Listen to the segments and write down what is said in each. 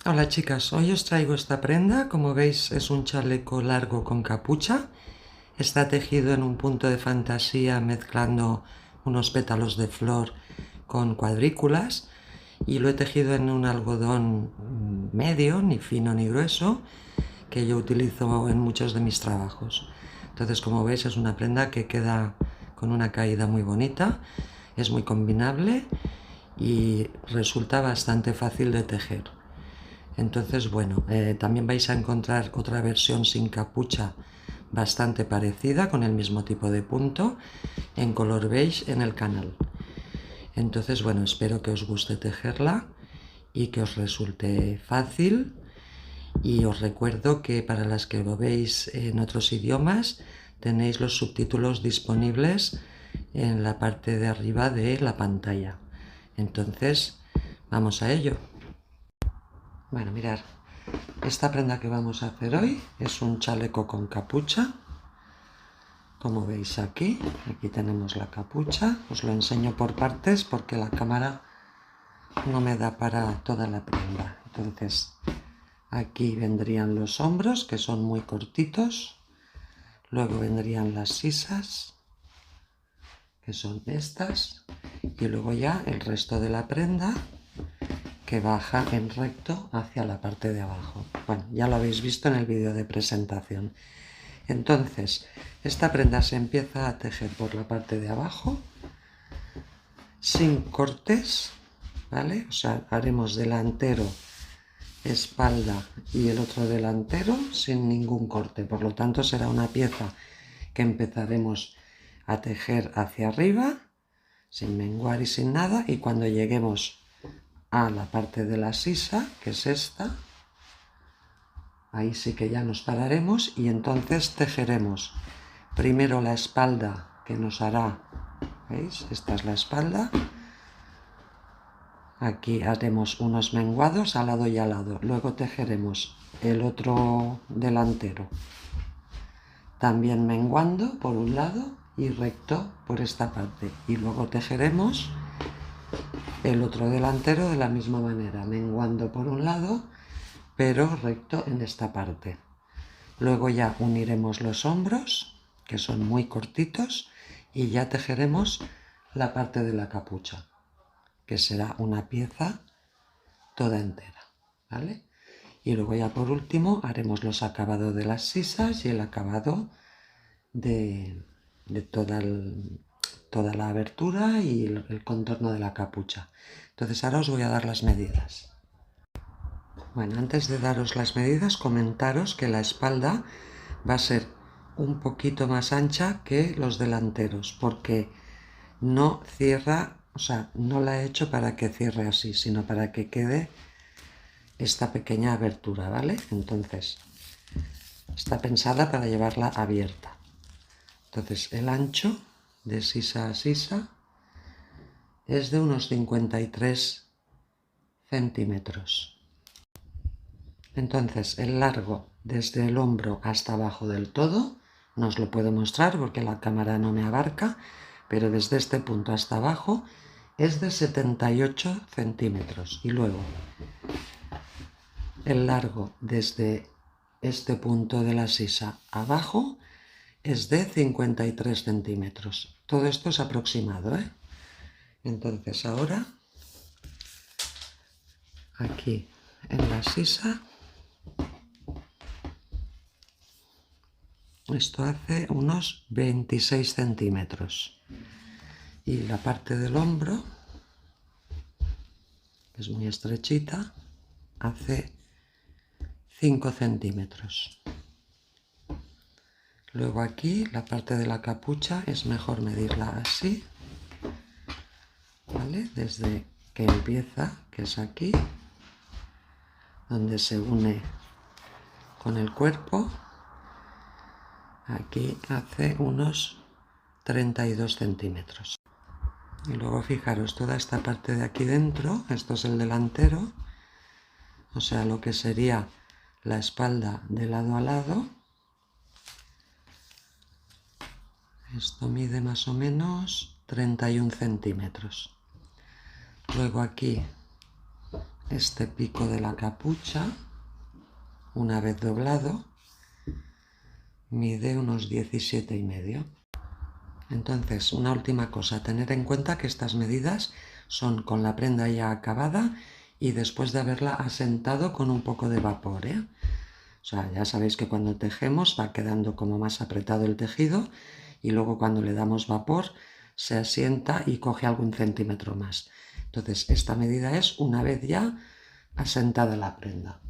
Hola chicas, hoy os traigo esta prenda. Como veis es un chaleco largo con capucha. Está tejido en un punto de fantasía mezclando unos pétalos de flor con cuadrículas y lo he tejido en un algodón medio, ni fino ni grueso, que yo utilizo en muchos de mis trabajos. Entonces, como veis, es una prenda que queda con una caída muy bonita, es muy combinable y resulta bastante fácil de tejer. Entonces, bueno, también vais a encontrar otra versión sin capucha bastante parecida, con el mismo tipo de punto, en color beige en el canal. Entonces, bueno, espero que os guste tejerla y que os resulte fácil. Y os recuerdo que para las que lo veis en otros idiomas, tenéis los subtítulos disponibles en la parte de arriba de la pantalla. Entonces, vamos a ello. Bueno, mirad, esta prenda que vamos a hacer hoy es un chaleco con capucha. Como veis aquí tenemos la capucha. Os lo enseño por partes porque la cámara no me da para toda la prenda. Entonces, aquí vendrían los hombros, que son muy cortitos. Luego vendrían las sisas, que son estas. Y luego ya el resto de la prenda, que baja en recto hacia la parte de abajo. Bueno, ya lo habéis visto en el vídeo de presentación. Entonces, esta prenda se empieza a tejer por la parte de abajo, sin cortes, ¿vale? O sea, haremos delantero, espalda y el otro delantero sin ningún corte. Por lo tanto, será una pieza que empezaremos a tejer hacia arriba, sin menguar y sin nada, y cuando lleguemos a la parte de la sisa, que es esta, ahí sí que ya nos pararemos y entonces tejeremos primero la espalda, que nos hará, ¿veis? Esta es la espalda. Aquí haremos unos menguados al lado y al lado. Luego tejeremos el otro delantero, también menguando por un lado y recto por esta parte. Y luego tejeremos el otro delantero de la misma manera, menguando por un lado, pero recto en esta parte. Luego ya uniremos los hombros, que son muy cortitos, y ya tejeremos la parte de la capucha, que será una pieza toda entera, ¿vale? Y luego ya por último haremos los acabados de las sisas y el acabado de toda la abertura y el contorno de la capucha. Entonces ahora os voy a dar las medidas. Bueno, antes de daros las medidas, comentaros que la espalda va a ser un poquito más ancha que los delanteros, porque no cierra, o sea, no la he hecho para que cierre así, sino para que quede esta pequeña abertura, ¿vale? Entonces, está pensada para llevarla abierta. Entonces, el ancho de sisa a sisa es de unos 53 centímetros. Entonces, el largo desde el hombro hasta abajo del todo, no os lo puedo mostrar porque la cámara no me abarca, pero desde este punto hasta abajo es de 78 centímetros. Y luego, el largo desde este punto de la sisa abajo es de 53 centímetros. Todo esto es aproximado, ¿eh? Entonces ahora, aquí en la sisa, esto hace unos 26 centímetros. Y la parte del hombro, que es muy estrechita, hace 5 centímetros. Luego aquí, la parte de la capucha, es mejor medirla así, ¿vale? Desde que empieza, que es aquí, donde se une con el cuerpo, aquí hace unos 32 centímetros. Y luego fijaros, toda esta parte de aquí dentro, esto es el delantero, o sea, lo que sería la espalda de lado a lado. Esto mide más o menos 31 centímetros. Luego aquí este pico de la capucha, una vez doblado, mide unos 17,5. Entonces, una última cosa, tener en cuenta que estas medidas son con la prenda ya acabada y después de haberla asentado con un poco de vapor, ¿eh? O sea, ya sabéis que cuando tejemos va quedando como más apretado el tejido y luego cuando le damos vapor se asienta y coge algún centímetro más. Entonces, esta medida es una vez ya asentada la prenda.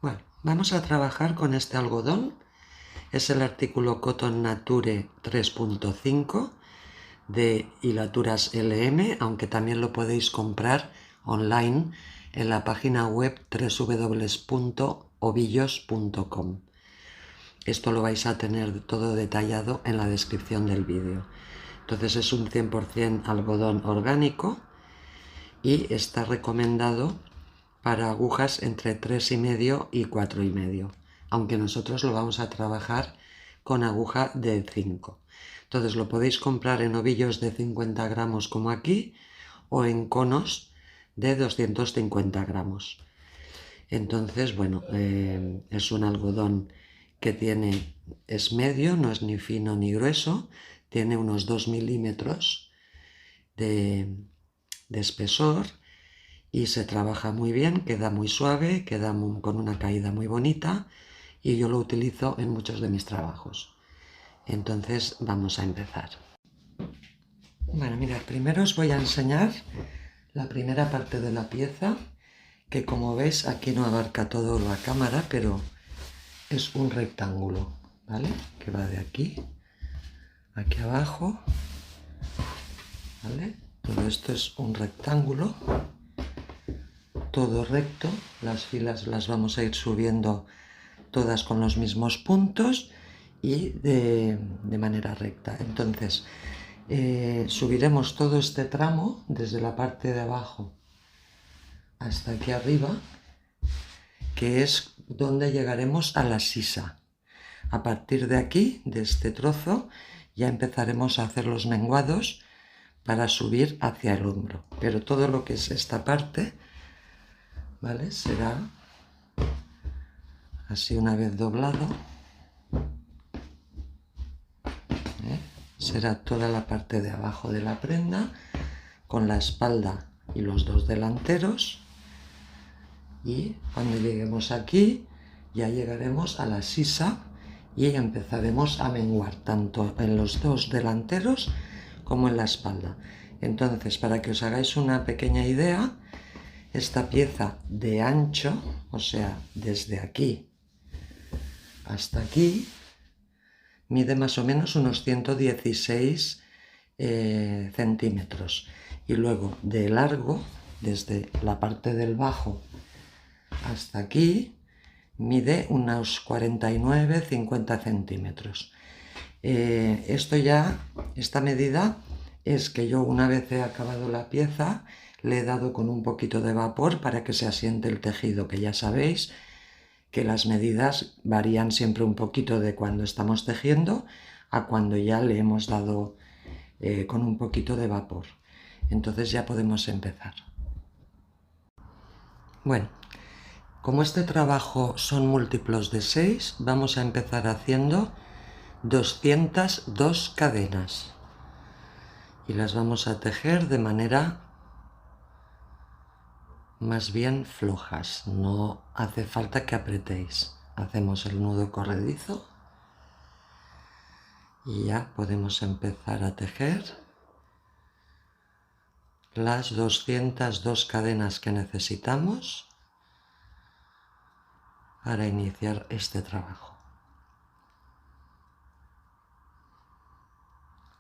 Bueno, vamos a trabajar con este algodón. Es el artículo Cotton Nature 3.5 de hilaturas LM, aunque también lo podéis comprar online en la página web www.ovillos.com. Esto lo vais a tener todo detallado en la descripción del vídeo. Entonces es un 100% algodón orgánico y está recomendado para agujas entre 3,5 y 4,5, aunque nosotros lo vamos a trabajar con aguja de 5. Entonces lo podéis comprar en ovillos de 50 gramos como aquí o en conos de 250 gramos. Entonces, bueno, es un algodón que es medio, no es ni fino ni grueso, tiene unos 2 milímetros de espesor y se trabaja muy bien, queda muy suave, queda con una caída muy bonita y yo lo utilizo en muchos de mis trabajos. Entonces vamos a empezar. Bueno, mirad, primero os voy a enseñar la primera parte de la pieza, que como veis aquí no abarca todo la cámara, pero es un rectángulo, ¿vale? Que va de aquí, aquí abajo, ¿vale? Todo esto es un rectángulo, todo recto, las filas las vamos a ir subiendo todas con los mismos puntos y de manera recta. Entonces, subiremos todo este tramo desde la parte de abajo hasta aquí arriba, que es donde llegaremos a la sisa. A partir de aquí, de este trozo, ya empezaremos a hacer los menguados para subir hacia el hombro. Pero todo lo que es esta parte, ¿vale? Será así una vez doblado. Será toda la parte de abajo de la prenda, con la espalda y los dos delanteros. Y cuando lleguemos aquí, ya llegaremos a la sisa y empezaremos a menguar tanto en los dos delanteros como en la espalda. Entonces, para que os hagáis una pequeña idea, esta pieza de ancho, o sea, desde aquí hasta aquí, mide más o menos unos 116 centímetros. Y luego de largo, desde la parte del bajo hasta aquí, mide unos 49-50 centímetros. Esta medida es que yo, una vez he acabado la pieza, le he dado con un poquito de vapor para que se asiente el tejido, que ya sabéis que las medidas varían siempre un poquito de cuando estamos tejiendo a cuando ya le hemos dado con un poquito de vapor. Entonces ya podemos empezar. Bueno, como este trabajo son múltiplos de 6, vamos a empezar haciendo 202 cadenas y las vamos a tejer de manera más bien flojas, no hace falta que apretéis. Hacemos el nudo corredizo y ya podemos empezar a tejer las 202 cadenas que necesitamos para iniciar este trabajo.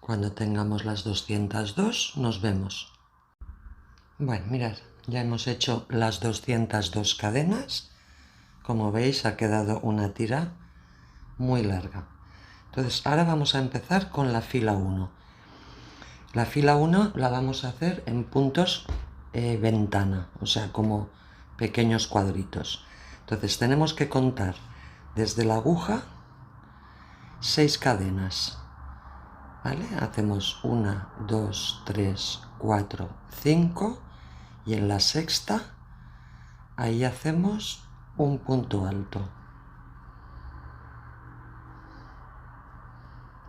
Cuando tengamos las 202 nos vemos. Bueno, mirad, ya hemos hecho las 202 cadenas. Como veis, ha quedado una tira muy larga. Entonces, ahora vamos a empezar con la fila 1. La fila 1 la vamos a hacer en puntos ventana, o sea, como pequeños cuadritos. Entonces, tenemos que contar desde la aguja 6 cadenas. ¿vale? Hacemos 1, 2, 3, 4, 5 y en la sexta ahí hacemos un punto alto.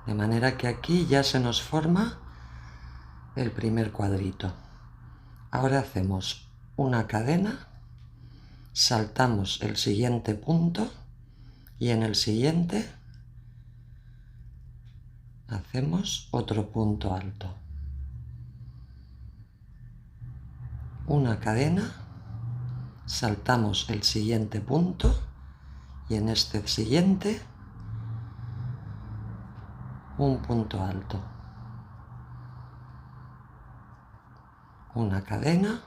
De manera que aquí ya se nos forma el primer cuadrito. Ahora hacemos una cadena, saltamos el siguiente punto y en el siguiente hacemos otro punto alto. Una cadena, saltamos el siguiente punto y en este siguiente un punto alto. Una cadena,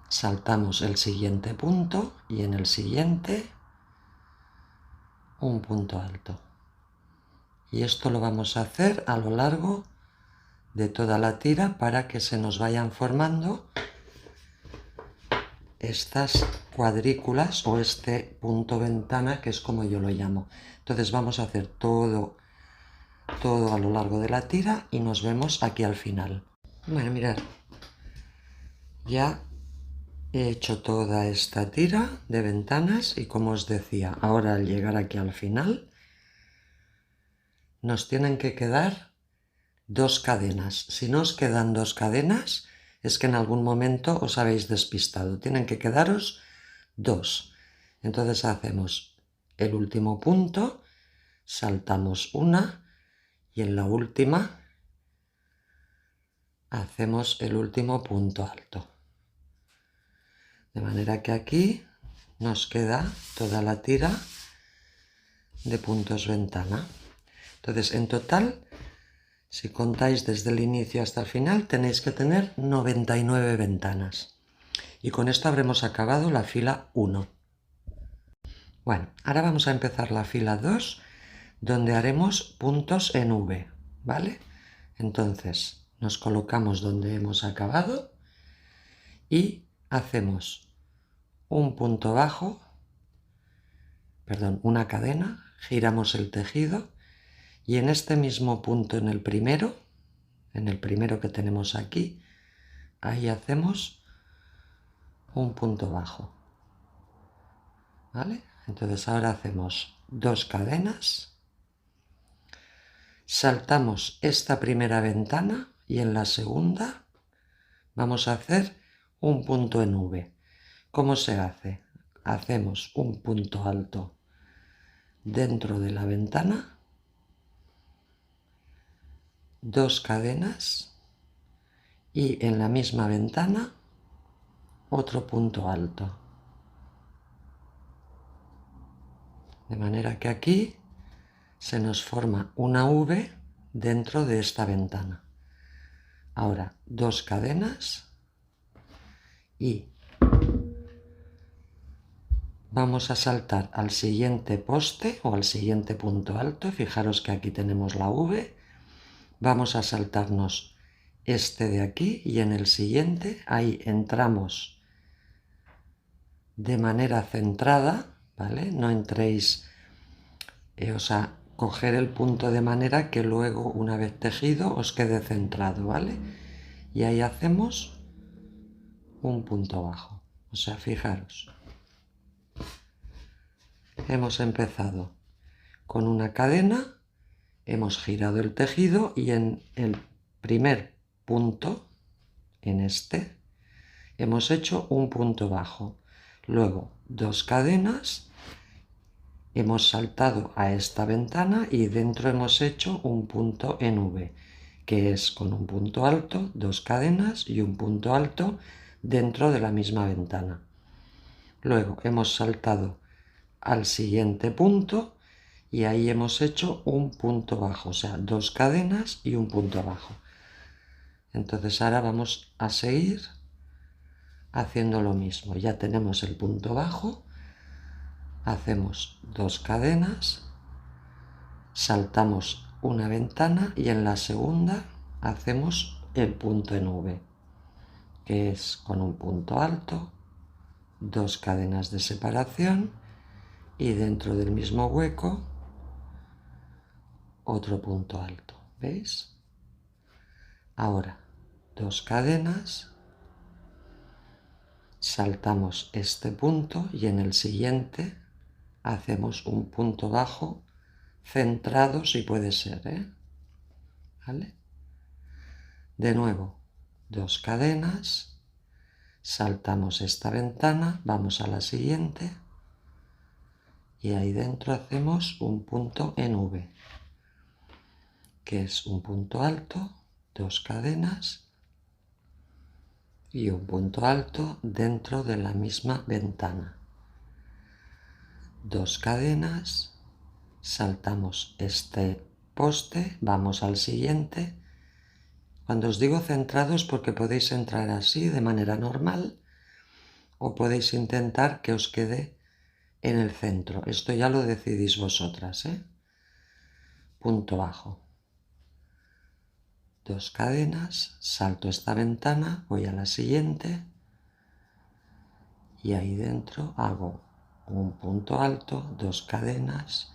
saltamos el siguiente punto y en el siguiente un punto alto. Y esto lo vamos a hacer a lo largo de toda la tira para que se nos vayan formando estas cuadrículas o este punto ventana, que es como yo lo llamo. Entonces vamos a hacer todo a lo largo de la tira y nos vemos aquí al final. Bueno, mirad, ya he hecho toda esta tira de ventanas y como os decía, ahora al llegar aquí al final nos tienen que quedar 2 cadenas. Si no os quedan 2 cadenas es que en algún momento os habéis despistado. Tienen que quedaros 2. Entonces hacemos el último punto, saltamos una y en la última hacemos el último punto alto. De manera que aquí nos queda toda la tira de puntos ventana. Entonces, en total, si contáis desde el inicio hasta el final, tenéis que tener 99 ventanas. Y con esto habremos acabado la fila 1. Bueno, ahora vamos a empezar la fila 2, donde haremos puntos en V, ¿vale? Entonces, nos colocamos donde hemos acabado y hacemos un punto bajo, una cadena, giramos el tejido y en este mismo punto, en el primero que tenemos aquí, ahí hacemos un punto bajo, ¿vale? Entonces ahora hacemos 2 cadenas, saltamos esta primera ventana y en la segunda vamos a hacer un punto en V. ¿Cómo se hace? Hacemos un punto alto dentro de la ventana, 2 cadenas y en la misma ventana otro punto alto. De manera que aquí se nos forma una V dentro de esta ventana. Ahora 2 cadenas y vamos a saltar al siguiente poste o al siguiente punto alto. Fijaros que aquí tenemos la V. Vamos a saltarnos este de aquí y en el siguiente ahí entramos de manera centrada, ¿vale? No entréis, coger el punto de manera que luego, una vez tejido, os quede centrado, ¿vale? Y ahí hacemos un punto bajo. O sea, fijaros, hemos empezado con una cadena, hemos girado el tejido y en el primer punto, en este, hemos hecho un punto bajo. Luego 2 cadenas, hemos saltado a esta ventana y dentro hemos hecho un punto en V, que es con un punto alto, 2 cadenas y un punto alto dentro de la misma ventana. Luego hemos saltado al siguiente punto y ahí hemos hecho un punto bajo, o sea, 2 cadenas y un punto bajo. Entonces ahora vamos a seguir haciendo lo mismo. Ya tenemos el punto bajo, hacemos 2 cadenas, saltamos una ventana y en la segunda hacemos el punto en V, que es con un punto alto, 2 cadenas de separación y dentro del mismo hueco otro punto alto. ¿Veis? Ahora 2 cadenas, saltamos este punto y en el siguiente hacemos un punto bajo centrado si puede ser, ¿vale? De nuevo 2 cadenas, saltamos esta ventana, vamos a la siguiente y ahí dentro hacemos un punto en V, que es un punto alto, 2 cadenas y un punto alto dentro de la misma ventana. 2 cadenas, saltamos este poste, vamos al siguiente. Cuando os digo centrados porque podéis entrar así de manera normal o podéis intentar que os quede en el centro. Esto ya lo decidís vosotras, Punto bajo. 2 cadenas, salto esta ventana, voy a la siguiente y ahí dentro hago un punto alto, 2 cadenas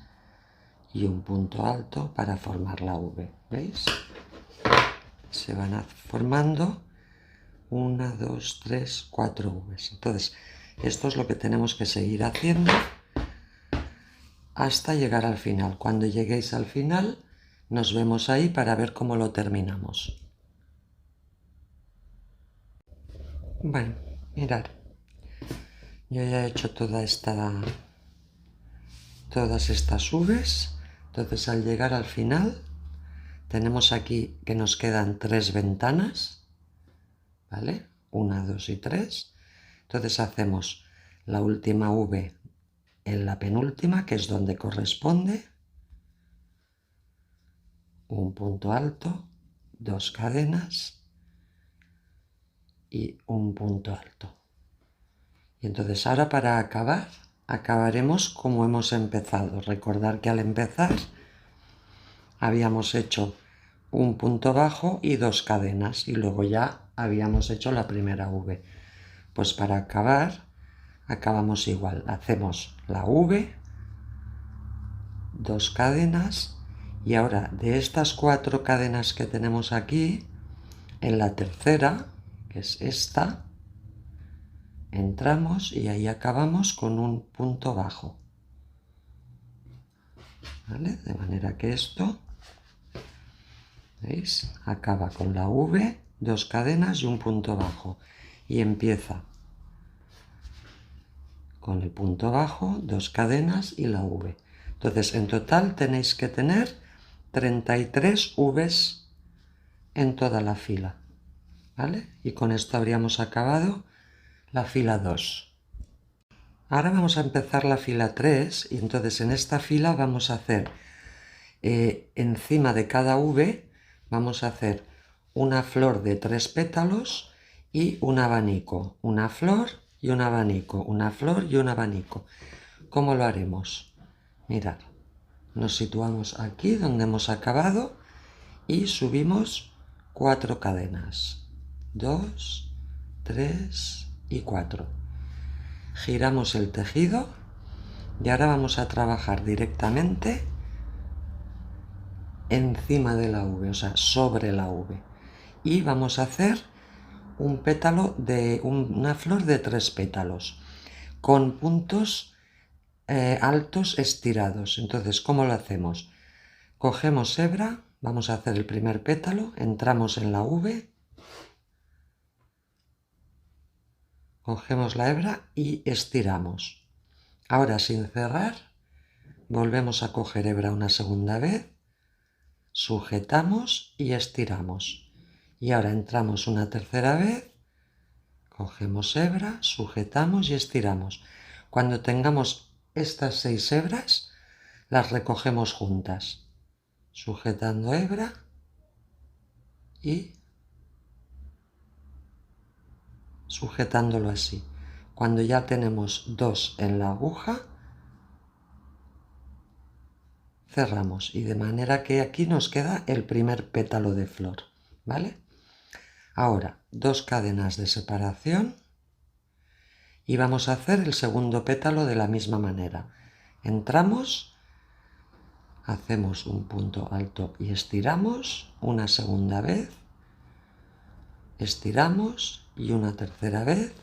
y un punto alto para formar la V. ¿Veis? Se van formando 1, 2, 3, 4 Vs. Entonces, esto es lo que tenemos que seguir haciendo hasta llegar al final. Cuando lleguéis al final, nos vemos ahí para ver cómo lo terminamos. Bueno, mirad, yo ya he hecho todas estas Vs, entonces al llegar al final tenemos aquí que nos quedan 3 ventanas, ¿vale? 1, 2 y 3. Entonces hacemos la última V en la penúltima, que es donde corresponde, un punto alto, 2 cadenas y un punto alto. Y entonces ahora para acabar, acabaremos como hemos empezado. Recordar que al empezar habíamos hecho un punto bajo y 2 cadenas y luego ya habíamos hecho la primera V. Pues para acabar, acabamos igual. Hacemos la V, 2 cadenas y ahora de estas 4 cadenas que tenemos aquí, en la tercera, que es esta, entramos y ahí acabamos con un punto bajo, ¿vale? De manera que esto, ¿veis? Acaba con la V, 2 cadenas y un punto bajo y empieza con el punto bajo, 2 cadenas y la V. Entonces en total tenéis que tener 33 Vs en toda la fila, ¿vale? Y con esto habríamos acabado la fila 2. Ahora vamos a empezar la fila 3 y entonces en esta fila vamos a hacer encima de cada V vamos a hacer una flor de 3 pétalos y un abanico, una flor y un abanico, una flor y un abanico. ¿Cómo lo haremos? Mirad, nos situamos aquí donde hemos acabado y subimos 4 cadenas, 2, 3 y 4. Giramos el tejido y ahora vamos a trabajar directamente encima de la V, o sea, sobre la V. Y vamos a hacer un pétalo de una flor de 3 pétalos con puntos altos estirados. Entonces, ¿cómo lo hacemos? Cogemos hebra, vamos a hacer el primer pétalo, entramos en la V, cogemos la hebra y estiramos. Ahora, sin cerrar, volvemos a coger hebra una segunda vez, sujetamos y estiramos. Y ahora entramos una tercera vez, cogemos hebra, sujetamos y estiramos. Cuando tengamos estas 6 hebras, las recogemos juntas, sujetando hebra y sujetándolo así. Cuando ya tenemos 2 en la aguja, cerramos y de manera que aquí nos queda el primer pétalo de flor, ¿vale? Ahora 2 cadenas de separación y vamos a hacer el segundo pétalo de la misma manera. Entramos, hacemos un punto alto y estiramos una segunda vez, estiramos y una tercera vez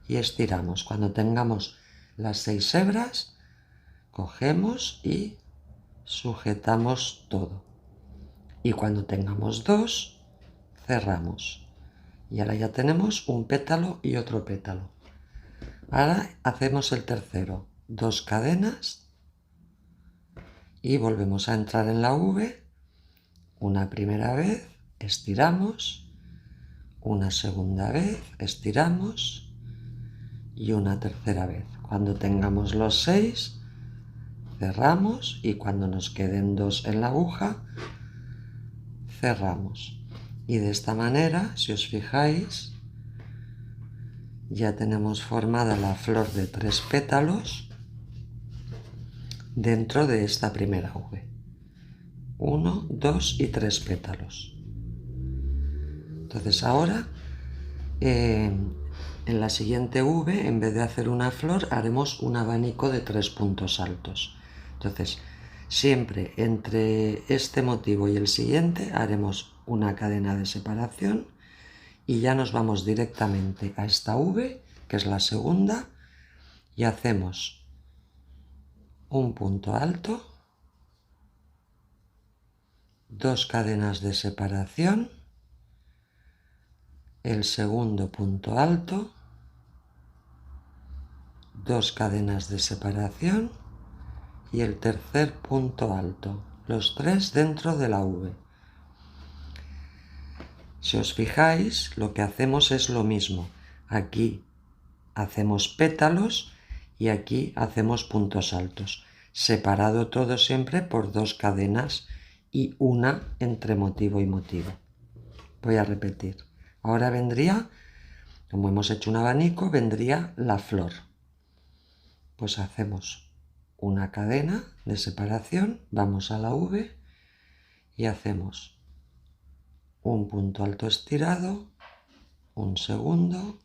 y estiramos. Cuando tengamos las 6 hebras, cogemos y sujetamos todo. Y cuando tengamos 2, cerramos. Y ahora ya tenemos un pétalo y otro pétalo. Ahora hacemos el tercero, 2 cadenas y volvemos a entrar en la V, una primera vez, estiramos, una segunda vez, estiramos y una tercera vez. Cuando tengamos los 6, cerramos y cuando nos queden 2 en la aguja, cerramos. Y de esta manera, si os fijáis, ya tenemos formada la flor de 3 pétalos dentro de esta primera V. 1, 2 y 3 pétalos. Entonces ahora, en la siguiente V, en vez de hacer una flor, haremos un abanico de 3 puntos altos. Entonces, siempre entre este motivo y el siguiente haremos una cadena de separación y ya nos vamos directamente a esta V, que es la segunda, y hacemos un punto alto, 2 cadenas de separación, el segundo punto alto, 2 cadenas de separación y el tercer punto alto, los 3 dentro de la V. Si os fijáis, lo que hacemos es lo mismo. Aquí hacemos pétalos y aquí hacemos puntos altos, separado todo siempre por 2 cadenas y una entre motivo y motivo. Voy a repetir. Ahora vendría, como hemos hecho un abanico, vendría la flor. Pues hacemos una cadena de separación, vamos a la V y hacemos un punto alto estirado, un segundo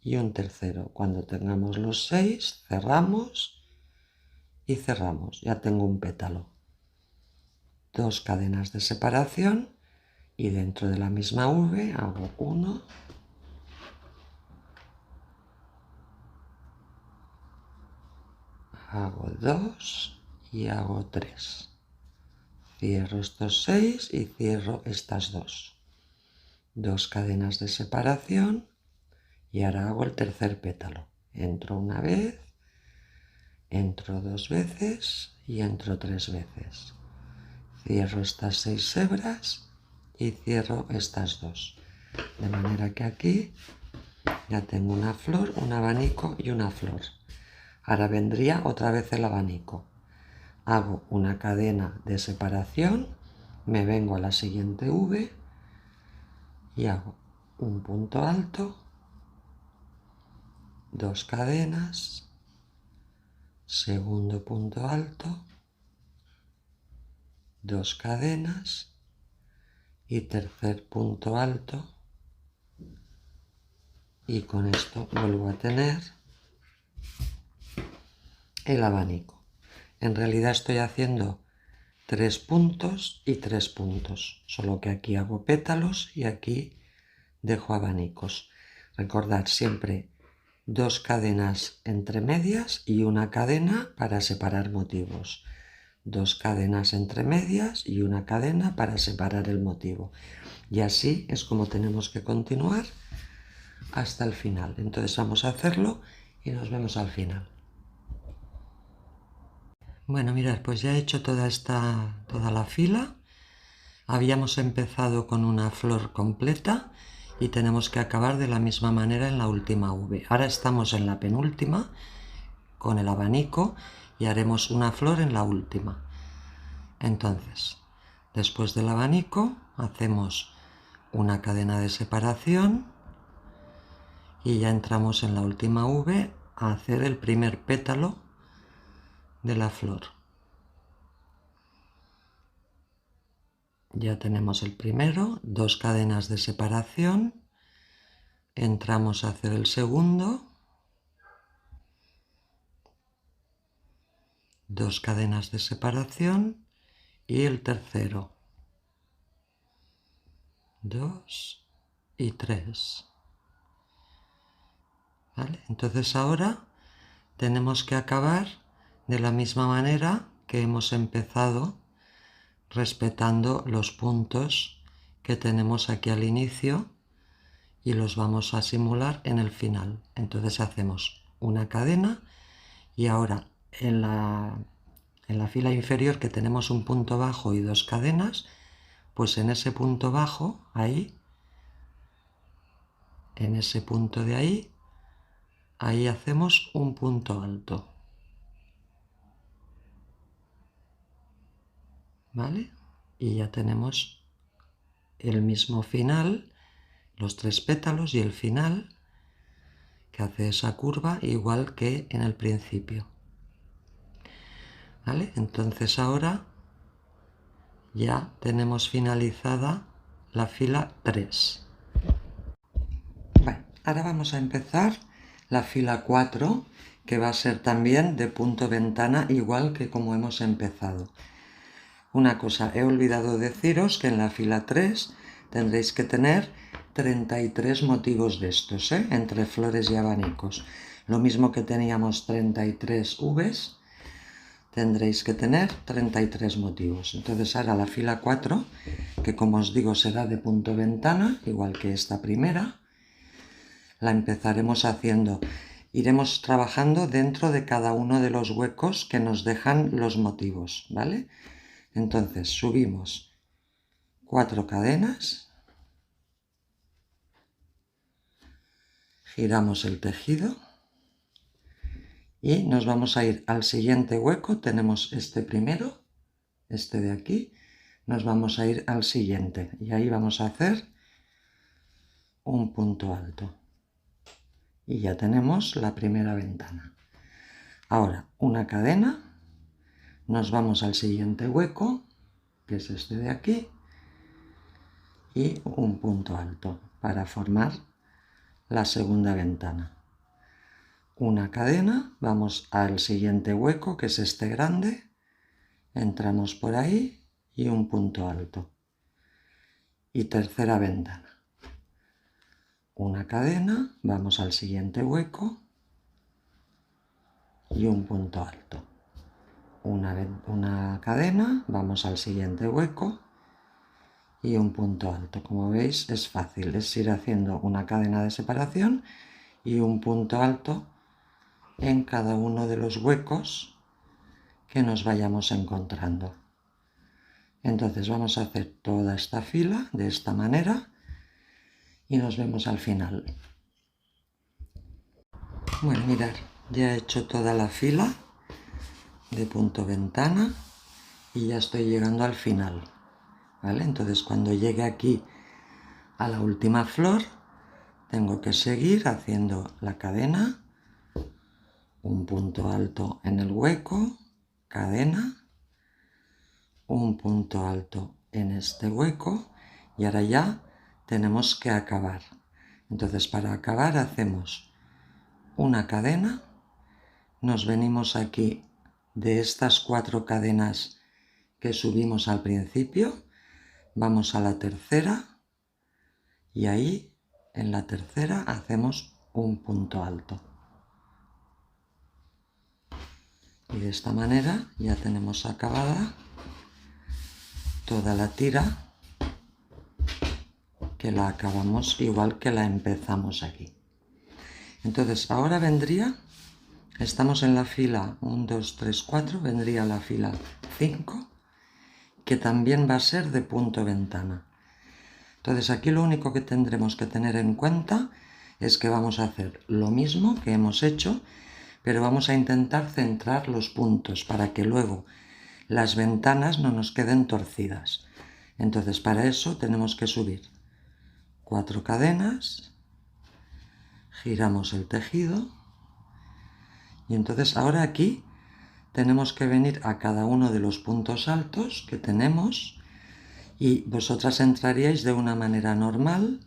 y un tercero. Cuando tengamos los 6, cerramos y cerramos. Ya tengo un pétalo. 2 cadenas de separación y dentro de la misma V hago 1, hago 2 y hago 3. Cierro estos 6 y cierro estas 2. 2 cadenas de separación y ahora hago el tercer pétalo. Entro una vez, entro 2 veces y entro 3 veces. Cierro estas 6 hebras y cierro estas 2. De manera que aquí ya tengo una flor, un abanico y una flor. Ahora vendría otra vez el abanico. Hago una cadena de separación, me vengo a la siguiente V y hago un punto alto, 2 cadenas, segundo punto alto, 2 cadenas y tercer punto alto, y con esto vuelvo a tener el abanico. En realidad estoy haciendo 3 puntos y 3 puntos, solo que aquí hago pétalos y aquí dejo abanicos. Recordad siempre 2 cadenas entre medias y una cadena para separar motivos. 2 cadenas entre medias y una cadena para separar el motivo. Y así es como tenemos que continuar hasta el final. Entonces vamos a hacerlo y nos vemos al final. Bueno, mirad, pues ya he hecho toda la fila. Habíamos empezado con una flor completa y tenemos que acabar de la misma manera en la última V. Ahora estamos en la penúltima con el abanico y haremos una flor en la última. Entonces, después del abanico hacemos una cadena de separación y ya entramos en la última V a hacer el primer pétalo de la flor. Ya tenemos el primero, 2 cadenas de separación, entramos a hacer el segundo 2 cadenas de separación y el tercero, 2 y 3. ¿Vale? Entonces ahora tenemos que acabar de la misma manera que hemos empezado, respetando los puntos que tenemos aquí al inicio y los vamos a simular en el final. Entonces hacemos una cadena y ahora en la fila inferior, que tenemos un punto bajo y 2 cadenas, pues en ese punto bajo, ahí, en ese punto de ahí hacemos un punto alto. ¿Vale? Y ya tenemos el mismo final, los 3 pétalos y el final, que hace esa curva igual que en el principio. ¿Vale? Entonces ahora ya tenemos finalizada la fila 3. Bueno, ahora vamos a empezar la fila 4, que va a ser también de punto ventana, igual que como hemos empezado. Una cosa, he olvidado deciros que en la fila 3 tendréis que tener 33 motivos de estos, entre flores y abanicos. Lo mismo que teníamos 33 Vs, tendréis que tener 33 motivos. Entonces ahora la fila 4, que como os digo será de punto ventana, igual que esta primera, la empezaremos haciendo. Iremos trabajando dentro de cada uno de los huecos que nos dejan los motivos, ¿vale? Entonces subimos 4 cadenas, giramos el tejido y nos vamos a ir al siguiente hueco. Tenemos este primero, este de aquí, nos vamos a ir al siguiente y ahí vamos a hacer un punto alto y ya tenemos la primera ventana. Ahora una cadena, nos vamos al siguiente hueco, que es este de aquí, y un punto alto para formar la segunda ventana. Una cadena, vamos al siguiente hueco, que es este grande, entramos por ahí y un punto alto. Y tercera ventana. Una cadena, vamos al siguiente hueco y un punto alto. Una cadena, vamos al siguiente hueco y un punto alto. Como veis es fácil, es ir haciendo una cadena de separación y un punto alto en cada uno de los huecos que nos vayamos encontrando. Entonces vamos a hacer toda esta fila de esta manera y nos vemos al final. Bueno, mirad, ya he hecho toda la fila de punto ventana y ya estoy llegando al final, ¿vale? Entonces cuando llegue aquí a la última flor tengo que seguir haciendo la cadena, un punto alto en el hueco, cadena, un punto alto en este hueco y ahora ya tenemos que acabar. Entonces para acabar hacemos una cadena, nos venimos aquí de estas 4 cadenas que subimos al principio, vamos a la tercera y ahí en la tercera hacemos un punto alto. Y de esta manera ya tenemos acabada toda la tira, que la acabamos igual que la empezamos aquí. Entonces ahora vendría, estamos en la fila 1, 2, 3, 4, vendría la fila 5, que también va a ser de punto ventana. Entonces aquí lo único que tendremos que tener en cuenta es que vamos a hacer lo mismo que hemos hecho, pero vamos a intentar centrar los puntos para que luego las ventanas no nos queden torcidas. Entonces para eso tenemos que subir 4 cadenas, giramos el tejido y entonces ahora aquí tenemos que venir a cada uno de los puntos altos que tenemos y vosotras entraríais de una manera normal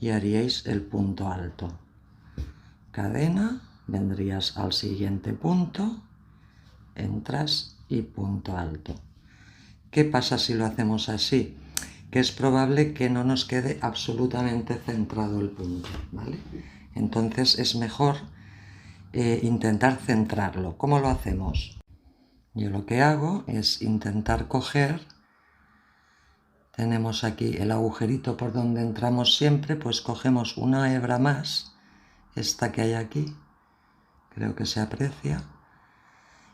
y haríais el punto alto. Cadena, vendrías al siguiente punto entras y punto alto. ¿Qué pasa si lo hacemos así? Que es probable que no nos quede absolutamente centrado el punto, ¿vale? Entonces es mejor intentar centrarlo. ¿Cómo lo hacemos? Yo lo que hago es intentar coger, tenemos aquí el agujerito por donde entramos siempre, pues cogemos una hebra más, esta que hay aquí, creo que se aprecia,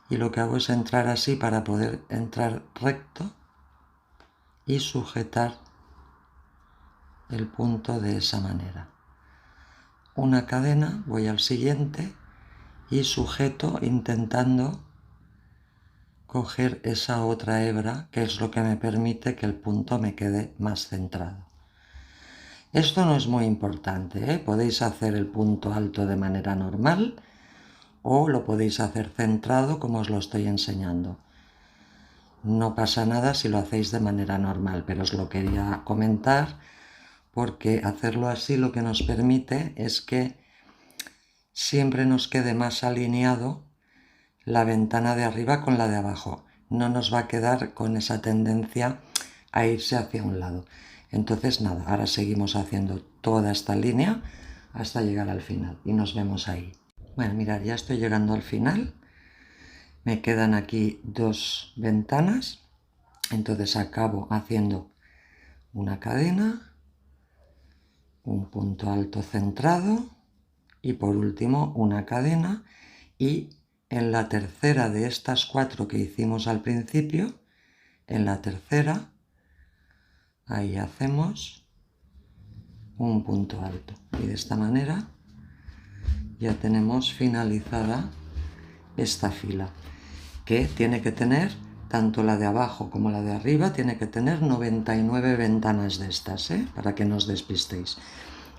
y lo que hago es entrar así para poder entrar recto y sujetar el punto de esa manera. Una cadena, voy al siguiente y sujeto intentando coger esa otra hebra, que es lo que me permite que el punto me quede más centrado. Esto no es muy importante, ¿eh? Podéis hacer el punto alto de manera normal o lo podéis hacer centrado como os lo estoy enseñando. No pasa nada si lo hacéis de manera normal, pero os lo quería comentar porque hacerlo así lo que nos permite es que siempre nos quede más alineado la ventana de arriba con la de abajo. No nos va a quedar con esa tendencia a irse hacia un lado. Entonces nada, ahora seguimos haciendo toda esta línea hasta llegar al final y nos vemos ahí. Bueno, mirad, ya estoy llegando al final. Me quedan aquí dos ventanas. Entonces acabo haciendo una cadena, un punto alto centrado y por último una cadena, y en la tercera de estas 4 que hicimos al principio, en la tercera, ahí hacemos un punto alto y de esta manera ya tenemos finalizada esta fila, que tiene que tener, tanto la de abajo como la de arriba, tiene que tener 99 ventanas de estas, para que no os despistéis.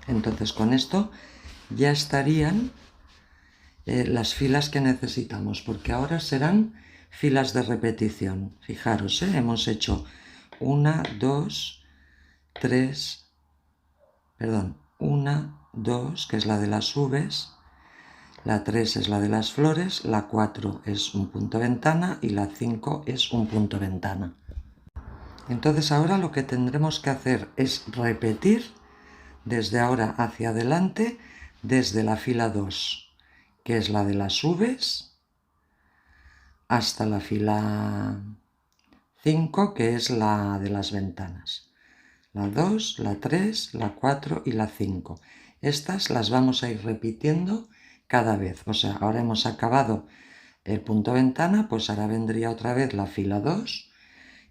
Entonces con esto ya estarían las filas que necesitamos, porque ahora serán filas de repetición. Fijaros, hemos hecho 1, 2, 3, perdón, 1, 2, que es la de las Vs, la 3 es la de las flores, la 4 es un punto ventana y la 5 es un punto ventana. Entonces ahora lo que tendremos que hacer es repetir desde ahora hacia adelante, desde la fila 2, que es la de las Vs, hasta la fila 5, que es la de las ventanas. La 2, la 3, la 4 y la 5. Estas las vamos a ir repitiendo cada vez. O sea, ahora hemos acabado el punto ventana, pues ahora vendría otra vez la fila 2,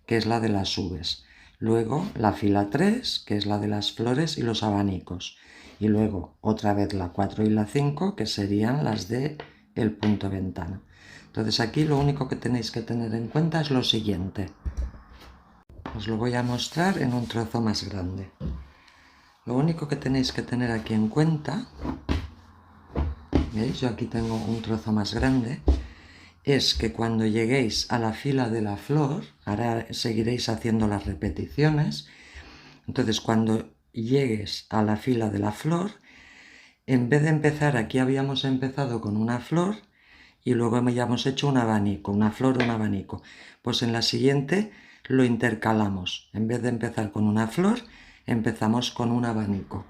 que es la de las Vs. Luego la fila 3, que es la de las flores y los abanicos. Y luego otra vez la 4 y la 5, que serían las de el punto ventana. Entonces aquí lo único que tenéis que tener en cuenta es lo siguiente. Os lo voy a mostrar en un trozo más grande. Lo único que tenéis que tener aquí en cuenta, ¿veis? Yo aquí tengo un trozo más grande, es que cuando lleguéis a la fila de la flor, ahora seguiréis haciendo las repeticiones, entonces cuando llegues a la fila de la flor, en vez de empezar, aquí habíamos empezado con una flor y luego ya hemos hecho un abanico, una flor, un abanico, pues en la siguiente lo intercalamos. En vez de empezar con una flor, empezamos con un abanico.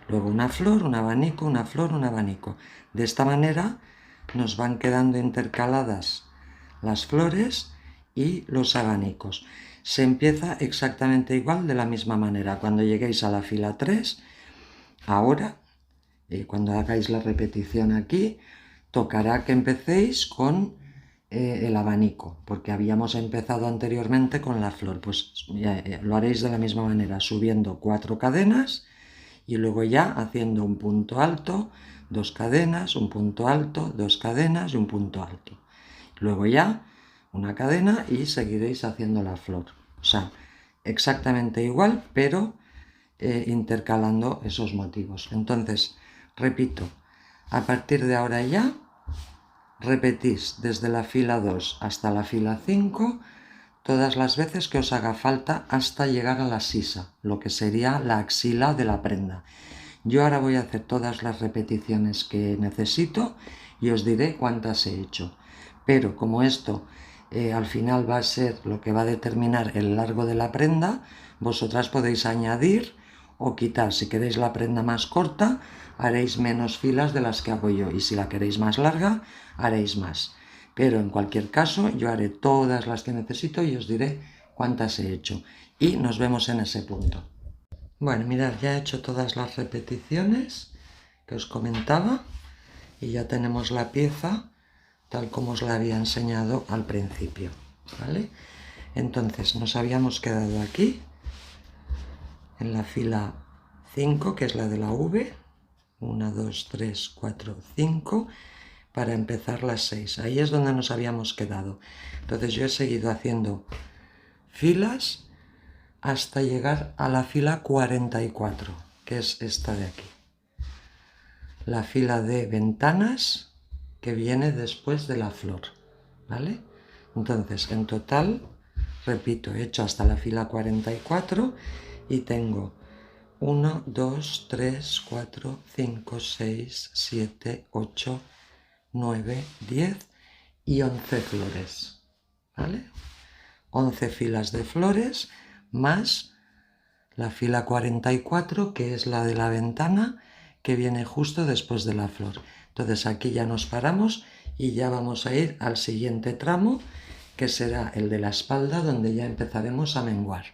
Luego una flor, un abanico, una flor, un abanico. De esta manera nos van quedando intercaladas las flores y los abanicos. Se empieza exactamente igual, de la misma manera. Cuando lleguéis a la fila 3, ahora, cuando hagáis la repetición aquí, tocará que empecéis con el abanico, porque habíamos empezado anteriormente con la flor. Pues lo haréis de la misma manera, subiendo 4 cadenas y luego ya haciendo un punto alto, 2 cadenas, un punto alto, 2 cadenas y un punto alto. Luego ya una cadena y seguiréis haciendo la flor. O sea, exactamente igual, pero intercalando esos motivos. Entonces, repito, a partir de ahora ya repetís desde la fila 2 hasta la fila 5 todas las veces que os haga falta hasta llegar a la sisa, lo que sería la axila de la prenda. Yo ahora voy a hacer todas las repeticiones que necesito y os diré cuántas he hecho. pero como esto al final va a ser lo que va a determinar el largo de la prenda, vosotras podéis añadir o quitar. Si queréis la prenda más corta, haréis menos filas de las que hago yo, y si la queréis más larga, haréis más. Pero en cualquier caso, yo haré todas las que necesito y os diré cuántas he hecho. Y nos vemos en ese punto. Bueno, mirad, ya he hecho todas las repeticiones que os comentaba y ya tenemos la pieza tal como os la había enseñado al principio, ¿vale? Entonces nos habíamos quedado aquí en la fila 5, que es la de la V, 1, 2, 3, 4, 5, para empezar las 6. Ahí es donde nos habíamos quedado. Entonces yo he seguido haciendo filas hasta llegar a la fila 44, que es esta de aquí. La fila de ventanas que viene después de la flor, ¿vale? Entonces, en total, repito, he hecho hasta la fila 44 y tengo 1, 2, 3, 4, 5, 6, 7, 8, 9, 10 y 11 flores, ¿vale? 11 filas de flores más la fila 44, que es la de la ventana, que viene justo después de la flor. Entonces aquí ya nos paramos y ya vamos a ir al siguiente tramo, que será el de la espalda, donde ya empezaremos a menguar.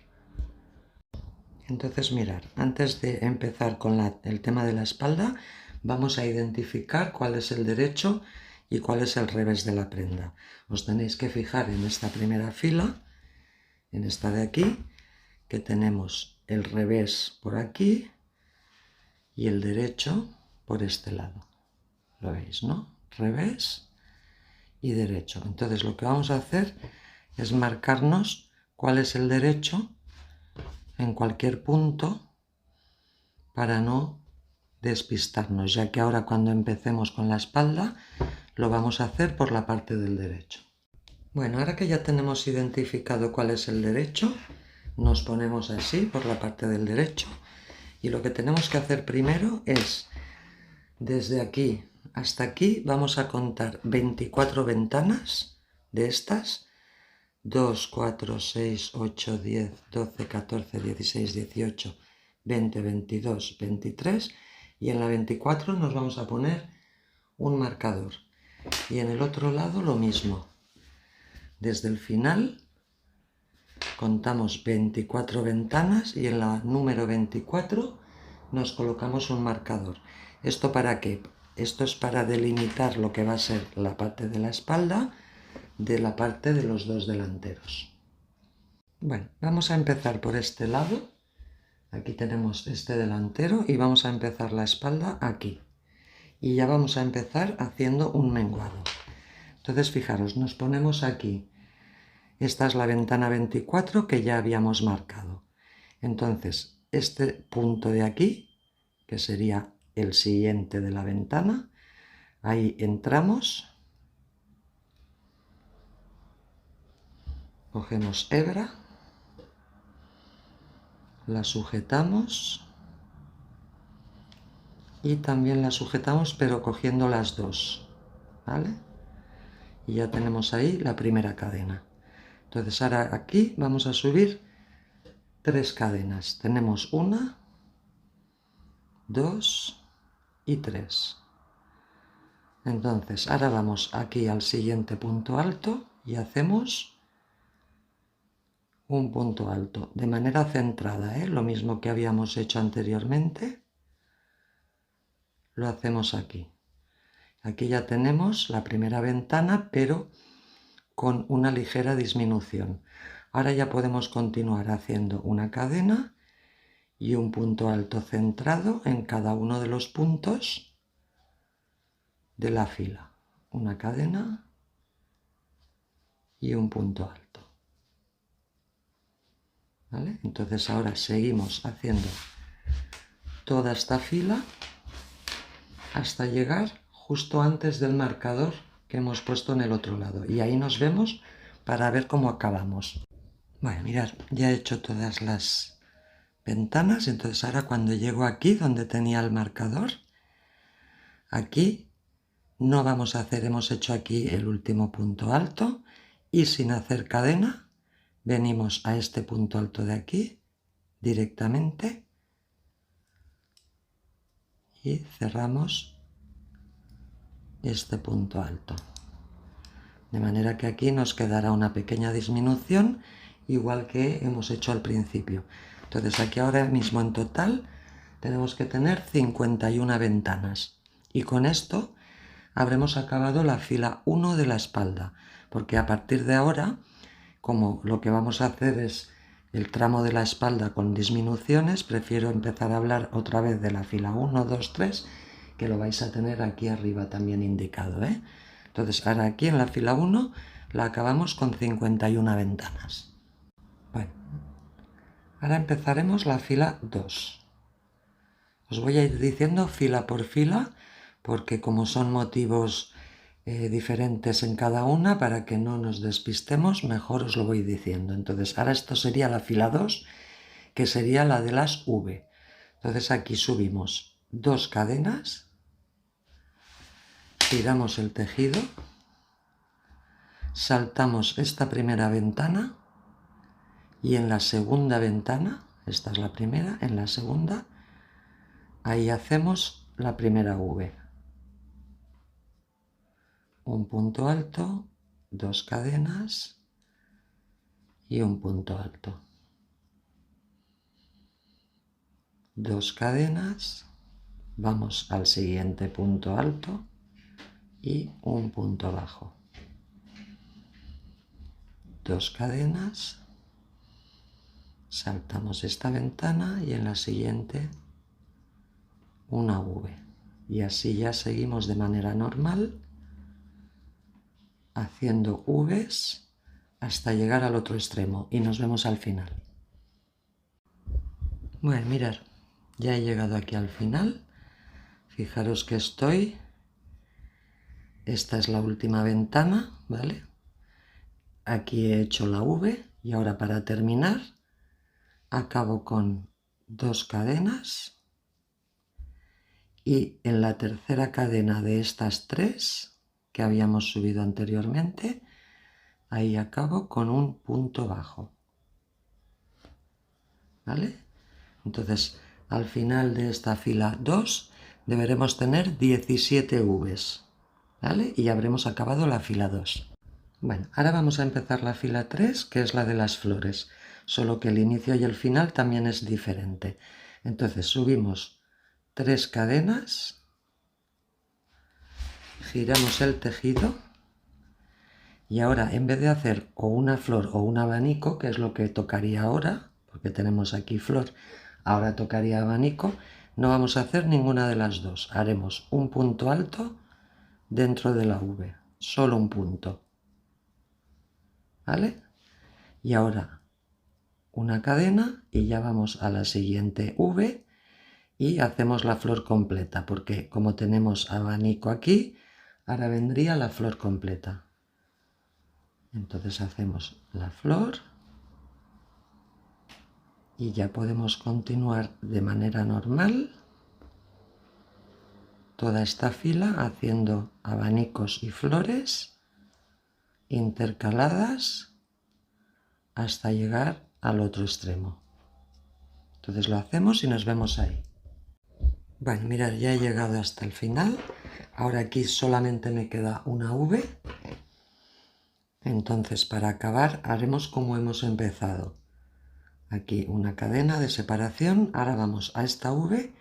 Entonces mirad, antes de empezar con el tema de la espalda, vamos a identificar cuál es el derecho y cuál es el revés de la prenda. Os tenéis que fijar en esta primera fila, en esta de aquí, que tenemos el revés por aquí y el derecho por este lado. ¿Lo veis, no? Revés y derecho. Entonces lo que vamos a hacer es marcarnos cuál es el derecho en cualquier punto para no despistarnos, ya que ahora cuando empecemos con la espalda lo vamos a hacer por la parte del derecho. Bueno, ahora que ya tenemos identificado cuál es el derecho, nos ponemos así por la parte del derecho y lo que tenemos que hacer primero es, desde aquí hasta aquí, vamos a contar 24 ventanas de estas, 2, 4, 6, 8, 10, 12, 14, 16, 18, 20, 22, 23 y en la 24 nos vamos a poner un marcador y en el otro lado lo mismo. Desde el final contamos 24 ventanas y en la número 24 nos colocamos un marcador. ¿Esto para qué? Esto es para delimitar lo que va a ser la parte de la espalda de la parte de los dos delanteros. Bueno, vamos a empezar por este lado. Aquí tenemos este delantero y vamos a empezar la espalda aquí. Y ya vamos a empezar haciendo un menguado. Entonces, fijaros, nos ponemos aquí. Esta es la ventana 24 que ya habíamos marcado. Entonces, este punto de aquí, que sería el siguiente de la ventana, ahí entramos, cogemos hebra, la sujetamos y también la sujetamos pero cogiendo las dos, ¿vale? Y ya tenemos ahí la primera cadena. Entonces ahora aquí vamos a subir 3 cadenas. Tenemos 1, 2 y 3. Entonces ahora vamos aquí al siguiente punto alto y hacemos un punto alto de manera centrada, lo mismo que habíamos hecho anteriormente, lo hacemos aquí. Aquí ya tenemos la primera ventana, pero con una ligera disminución. Ahora ya podemos continuar haciendo una cadena y un punto alto centrado en cada uno de los puntos de la fila. Una cadena y un punto alto. ¿Vale? Entonces ahora seguimos haciendo toda esta fila hasta llegar justo antes del marcador que hemos puesto en el otro lado. Y ahí nos vemos para ver cómo acabamos. Bueno, mirad, ya he hecho todas las ventanas, entonces ahora cuando llego aquí donde tenía el marcador, aquí no vamos a hacer, hemos hecho aquí el último punto alto y sin hacer cadena venimos a este punto alto de aquí directamente y cerramos este punto alto. De manera que aquí nos quedará una pequeña disminución, igual que hemos hecho al principio. Entonces aquí ahora mismo en total tenemos que tener 51 ventanas. Y con esto habremos acabado la fila 1 de la espalda, porque a partir de ahora, como lo que vamos a hacer es el tramo de la espalda con disminuciones, prefiero empezar a hablar otra vez de la fila 1, 2, 3, que lo vais a tener aquí arriba también indicado, ¿eh? Entonces ahora aquí en la fila 1 la acabamos con 51 ventanas. Bueno, ahora empezaremos la fila 2. Os voy a ir diciendo fila por fila, porque como son motivos diferentes en cada una, para que no nos despistemos, mejor os lo voy diciendo. Entonces ahora esto sería la fila 2, que sería la de las V. Entonces aquí subimos 2 cadenas, giramos el tejido, saltamos esta primera ventana y en la segunda ventana, esta es la primera, en la segunda, ahí hacemos la primera V. Un punto alto, 2 cadenas y un punto alto. 2 cadenas, vamos al siguiente punto alto y un punto bajo. 2 cadenas, saltamos esta ventana y en la siguiente una V. Y así ya seguimos de manera normal haciendo Vs hasta llegar al otro extremo y nos vemos al final. Bueno, mirad, ya he llegado aquí al final. Fijaros que esta es la última ventana, ¿vale? Aquí he hecho la V y ahora para terminar acabo con 2 cadenas y en la tercera cadena de estas 3 que habíamos subido anteriormente, ahí acabo con un punto bajo, ¿vale? Entonces al final de esta fila 2 deberemos tener 17 Vs, ¿vale? Y habremos acabado la fila 2. Bueno, ahora vamos a empezar la fila 3, que es la de las flores, solo que el inicio y el final también es diferente. Entonces subimos 3 cadenas, giramos el tejido y ahora en vez de hacer o una flor o un abanico, que es lo que tocaría ahora, porque tenemos aquí flor, ahora tocaría abanico, no vamos a hacer ninguna de las dos. Haremos un punto alto dentro de la V, solo un punto, ¿vale? Y ahora una cadena y ya vamos a la siguiente V y hacemos la flor completa, porque como tenemos abanico aquí, ahora vendría la flor completa. Entonces hacemos la flor y ya podemos continuar de manera normal toda esta fila haciendo abanicos y flores intercaladas hasta llegar al otro extremo. Entonces lo hacemos y nos vemos ahí. Bueno, mirad, ya he llegado hasta el final. Ahora aquí solamente me queda una V. Entonces para acabar haremos como hemos empezado. Aquí una cadena de separación. Ahora vamos a esta V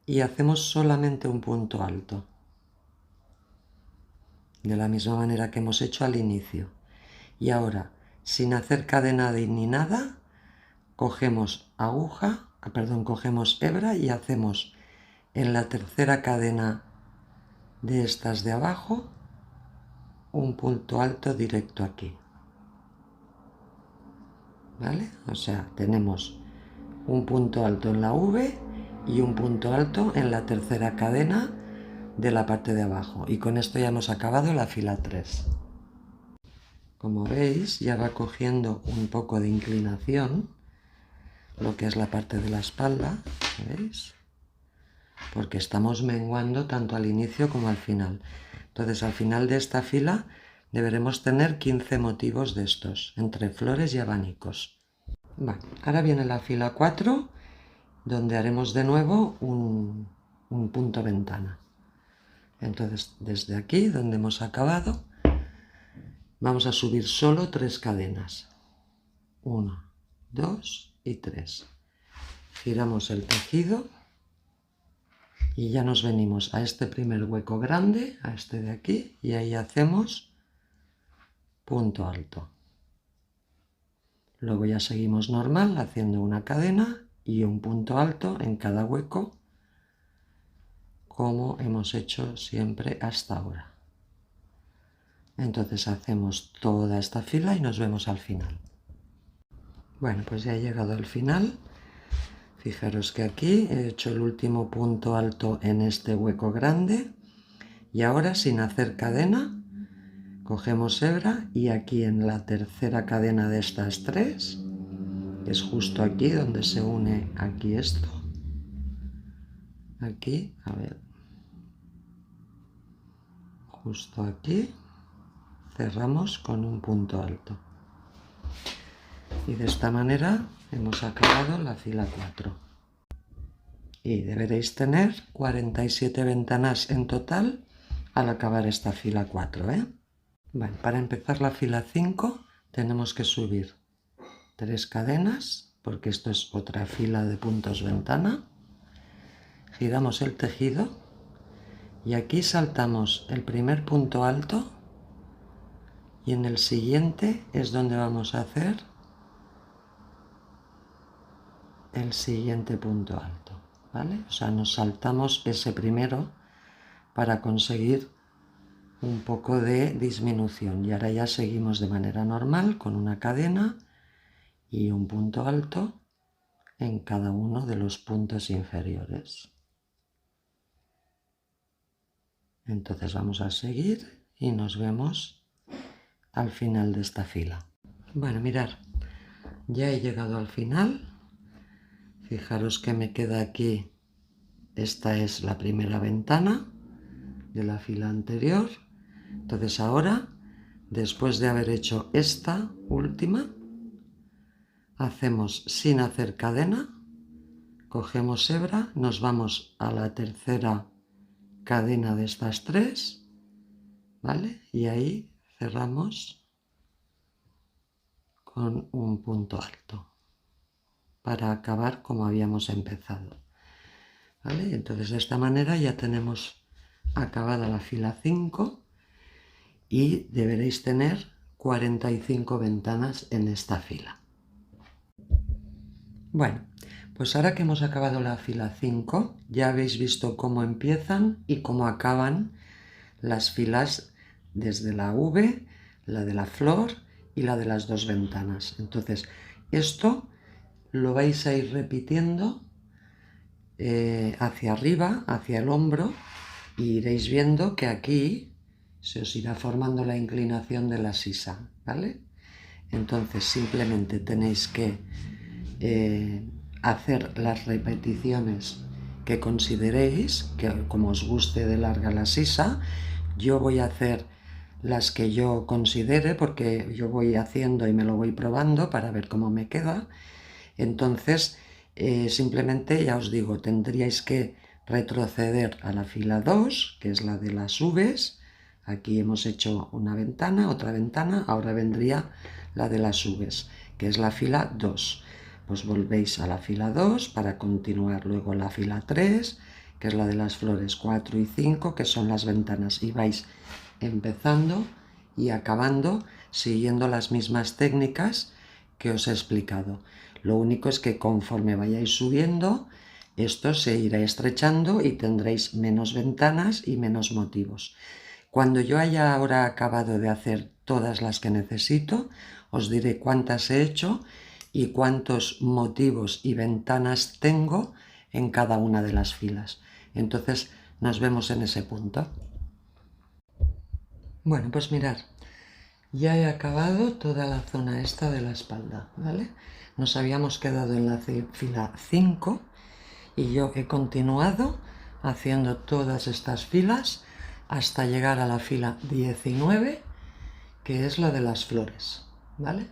y hacemos solamente un punto alto. De la misma manera que hemos hecho al inicio. Y ahora, sin hacer cadena ni nada, cogemos cogemos hebra y hacemos en la tercera cadena de estas de abajo un punto alto directo aquí, ¿vale? O sea, tenemos un punto alto en la V y un punto alto en la tercera cadena de la parte de abajo, y con esto ya hemos acabado la fila 3. Como veis, ya va cogiendo un poco de inclinación lo que es la parte de la espalda, ¿veis? Porque estamos menguando tanto al inicio como al final. Entonces al final de esta fila deberemos tener 15 motivos de estos, entre flores y abanicos. Bueno, ahora viene la fila 4, donde haremos de nuevo un punto ventana. Entonces desde aquí, donde hemos acabado, vamos a subir solo 3 cadenas. 1, 2 y 3. Giramos el tejido y ya nos venimos a este primer hueco grande, a este de aquí, y ahí hacemos punto alto. Luego ya seguimos normal haciendo una cadena y un punto alto en cada hueco, como hemos hecho siempre hasta ahora. Entonces hacemos toda esta fila y nos vemos al final. Bueno, pues ya he llegado al final. Fijaros que aquí he hecho el último punto alto en este hueco grande y ahora, sin hacer cadena, cogemos hebra y aquí en la tercera cadena de estas 3, que es justo aquí donde se une aquí esto, aquí, a ver, justo aquí, cerramos con un punto alto. Y de esta manera hemos acabado la fila 4. Y deberéis tener 47 ventanas en total al acabar esta fila 4, ¿eh? Bueno, para empezar la fila 5 tenemos que subir 3 cadenas, porque esto es otra fila de puntos ventana. Giramos el tejido y aquí saltamos el primer punto alto y en el siguiente es donde vamos a hacer el siguiente punto alto, ¿vale? O sea, nos saltamos ese primero para conseguir un poco de disminución y ahora ya seguimos de manera normal con una cadena y un punto alto en cada uno de los puntos inferiores. Entonces vamos a seguir y nos vemos al final de esta fila. Bueno, mirad, ya he llegado al final. Fijaros que me queda aquí, esta es la primera ventana de la fila anterior. Entonces ahora, después de haber hecho esta última, hacemos sin hacer cadena, cogemos hebra, nos vamos a la tercera cadena de estas 3, ¿vale? Y ahí cerramos con un punto alto para acabar como habíamos empezado, ¿vale? Entonces de esta manera ya tenemos acabada la fila 5 y deberéis tener 45 ventanas en esta fila. Bueno, pues ahora que hemos acabado la fila 5, ya habéis visto cómo empiezan y cómo acaban las filas desde la V, la de la flor y la de las 2 ventanas. Entonces, esto lo vais a ir repitiendo hacia arriba, hacia el hombro, y iréis viendo que aquí se os irá formando la inclinación de la sisa, ¿vale? Entonces simplemente tenéis que hacer las repeticiones que consideréis, que como os guste de larga la sisa. Yo voy a hacer las que yo considere, porque yo voy haciendo y me lo voy probando para ver cómo me queda. Entonces, simplemente ya os digo, tendríais que retroceder a la fila 2, que es la de las V's. Aquí hemos hecho una ventana, otra ventana, ahora vendría la de las V's, que es la fila 2. Pues volvéis a la fila 2 para continuar luego la fila 3, que es la de las flores 4 y 5, que son las ventanas, y vais empezando y acabando siguiendo las mismas técnicas que os he explicado. Lo único es que conforme vayáis subiendo, esto se irá estrechando y tendréis menos ventanas y menos motivos. Cuando yo haya ahora acabado de hacer todas las que necesito, os diré cuántas he hecho y cuántos motivos y ventanas tengo en cada una de las filas. Entonces nos vemos en ese punto. Bueno, pues mirad, ya he acabado toda la zona esta de la espalda, ¿vale? Nos habíamos quedado en la fila 5 y yo he continuado haciendo todas estas filas hasta llegar a la fila 19, que es la de las flores, ¿vale?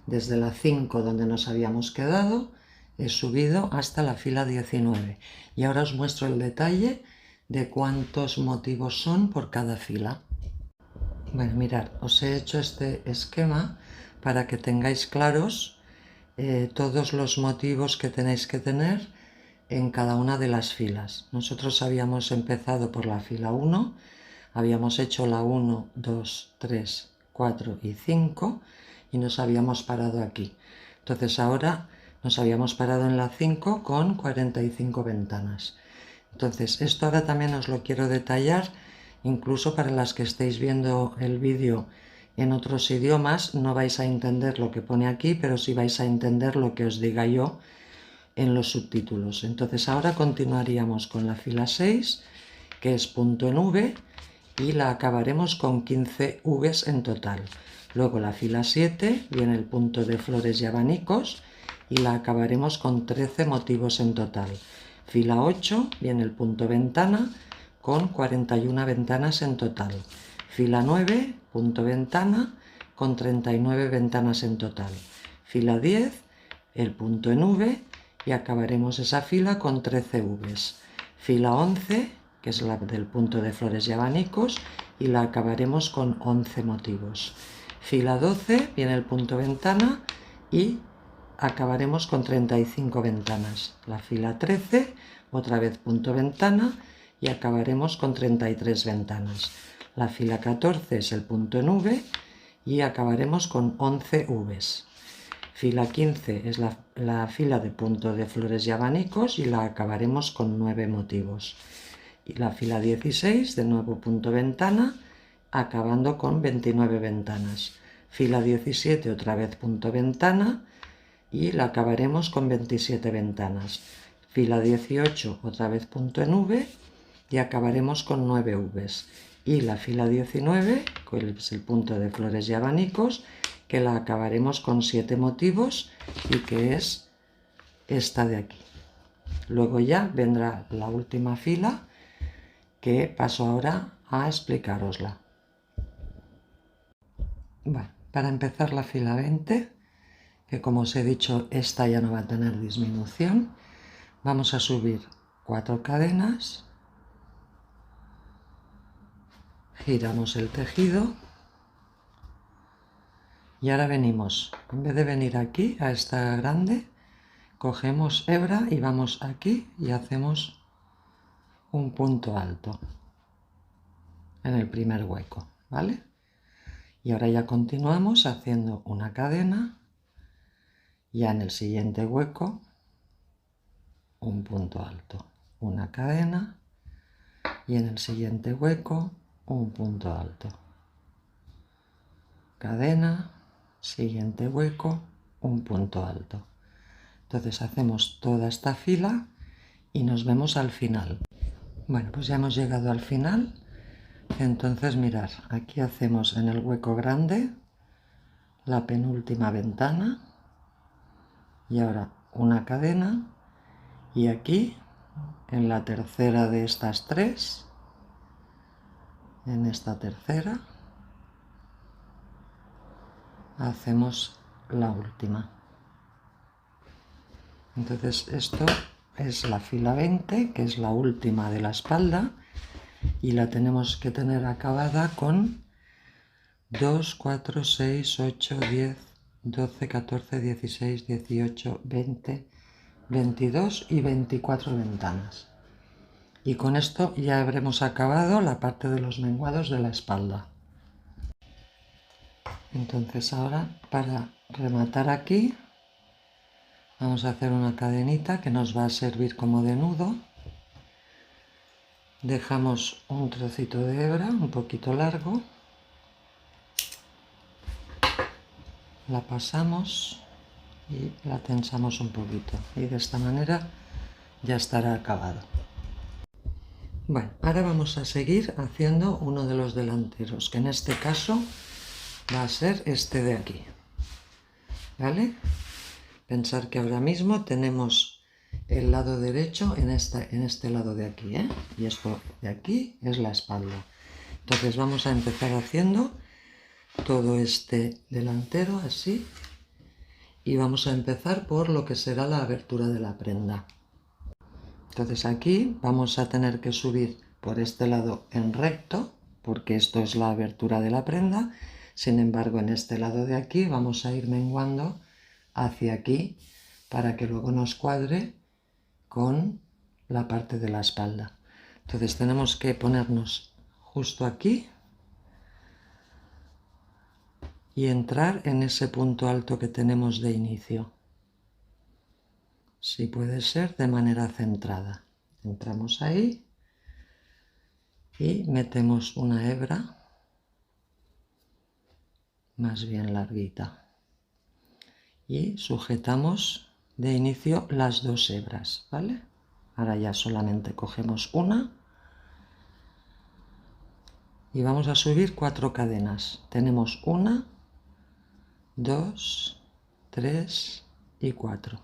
Desde la 5 donde nos habíamos quedado, he subido hasta la fila 19. Y ahora os muestro el detalle de cuántos motivos son por cada fila. Bueno, mirad, os he hecho este esquema para que tengáis claros todos los motivos que tenéis que tener en cada una de las filas. Nosotros habíamos empezado por la fila 1, habíamos hecho la 1, 2, 3, 4 y 5 y nos habíamos parado aquí. Entonces ahora nos habíamos parado en la 5 con 45 ventanas. Entonces esto ahora también os lo quiero detallar, incluso para las que estéis viendo el vídeo en otros idiomas, no vais a entender lo que pone aquí, pero sí vais a entender lo que os diga yo en los subtítulos. Entonces ahora continuaríamos con la fila 6, que es punto en V, y la acabaremos con 15 Vs en total. Luego la fila 7 viene el punto de flores y abanicos y la acabaremos con 13 motivos en total. Fila 8 viene el punto ventana con 41 ventanas en total. Fila 9, punto ventana, con 39 ventanas en total. Fila 10, el punto en V, y acabaremos esa fila con 13 Vs. Fila 11, que es la del punto de flores y abanicos, y la acabaremos con 11 motivos. Fila 12, viene el punto ventana y acabaremos con 35 ventanas. La fila 13, otra vez punto ventana, y acabaremos con 33 ventanas. La fila 14 es el punto en V y acabaremos con 11 Vs. Fila 15 es la fila de punto de flores y abanicos y la acabaremos con 9 motivos. Y la fila 16, de nuevo punto ventana, acabando con 29 ventanas. Fila 17, otra vez punto ventana, y la acabaremos con 27 ventanas. Fila 18, otra vez punto en V, y acabaremos con 9 Vs. Y la fila 19, que es el punto de flores y abanicos, que la acabaremos con 7 motivos y que es esta de aquí. Luego ya vendrá la última fila, que paso ahora a explicárosla. Bueno, para empezar la fila 20, que como os he dicho, esta ya no va a tener disminución, vamos a subir 4 cadenas, giramos el tejido y ahora venimos, en vez de venir aquí a esta grande, cogemos hebra y vamos aquí y hacemos un punto alto en el primer hueco, ¿vale? Y ahora ya continuamos haciendo una cadena, ya en el siguiente hueco un punto alto, una cadena, y en el siguiente hueco un punto alto, cadena, siguiente hueco, un punto alto. Entonces hacemos toda esta fila y nos vemos al final. Bueno, pues ya hemos llegado al final. Entonces mirad, aquí hacemos en el hueco grande la penúltima ventana y ahora una cadena, y aquí en la tercera de estas tres, en esta tercera hacemos la última. Entonces esto es la fila 20, que es la última de la espalda, y la tenemos que tener acabada con 2, 4, 6, 8, 10, 12, 14, 16, 18, 20, 22 y 24 ventanas. Y con esto ya habremos acabado la parte de los menguados de la espalda. Entonces ahora, para rematar aquí, vamos a hacer una cadenita que nos va a servir como de nudo. Dejamos un trocito de hebra, un poquito largo, la pasamos y la tensamos un poquito, y de esta manera ya estará acabado. Bueno, ahora vamos a seguir haciendo uno de los delanteros, que en este caso va a ser este de aquí, ¿vale? Pensar que ahora mismo tenemos el lado derecho en este lado de aquí, ¿eh? Y esto de aquí es la espalda. Entonces vamos a empezar haciendo todo este delantero así y vamos a empezar por lo que será la abertura de la prenda. Entonces aquí vamos a tener que subir por este lado en recto, porque esto es la abertura de la prenda. Sin embargo, en este lado de aquí vamos a ir menguando hacia aquí para que luego nos cuadre con la parte de la espalda. Entonces tenemos que ponernos justo aquí y entrar en ese punto alto que tenemos de inicio. Si puede ser de manera centrada. Entramos ahí y metemos una hebra más bien larguita y sujetamos de inicio las dos hebras, ¿vale? Ahora ya solamente cogemos una y vamos a subir 4 cadenas. Tenemos 1, 2, 3 y 4.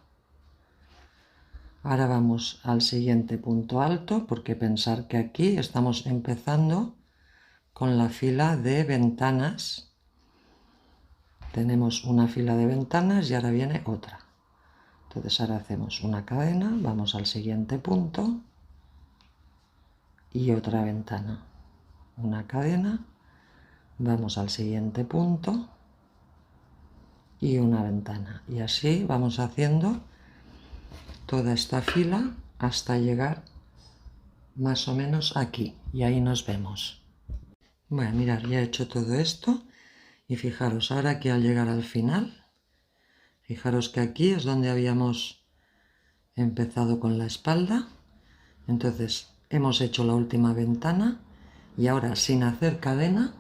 Ahora vamos al siguiente punto alto, porque pensar que aquí estamos empezando con la fila de ventanas. Tenemos una fila de ventanas y ahora viene otra. Entonces ahora hacemos una cadena, vamos al siguiente punto y otra ventana. Una cadena, vamos al siguiente punto y una ventana. Y así vamos haciendo toda esta fila hasta llegar más o menos aquí. Y ahí nos vemos. Bueno, mirad, ya he hecho todo esto. Y fijaros, ahora que al llegar al final, fijaros que aquí es donde habíamos empezado con la espalda. Entonces hemos hecho la última ventana y ahora sin hacer cadena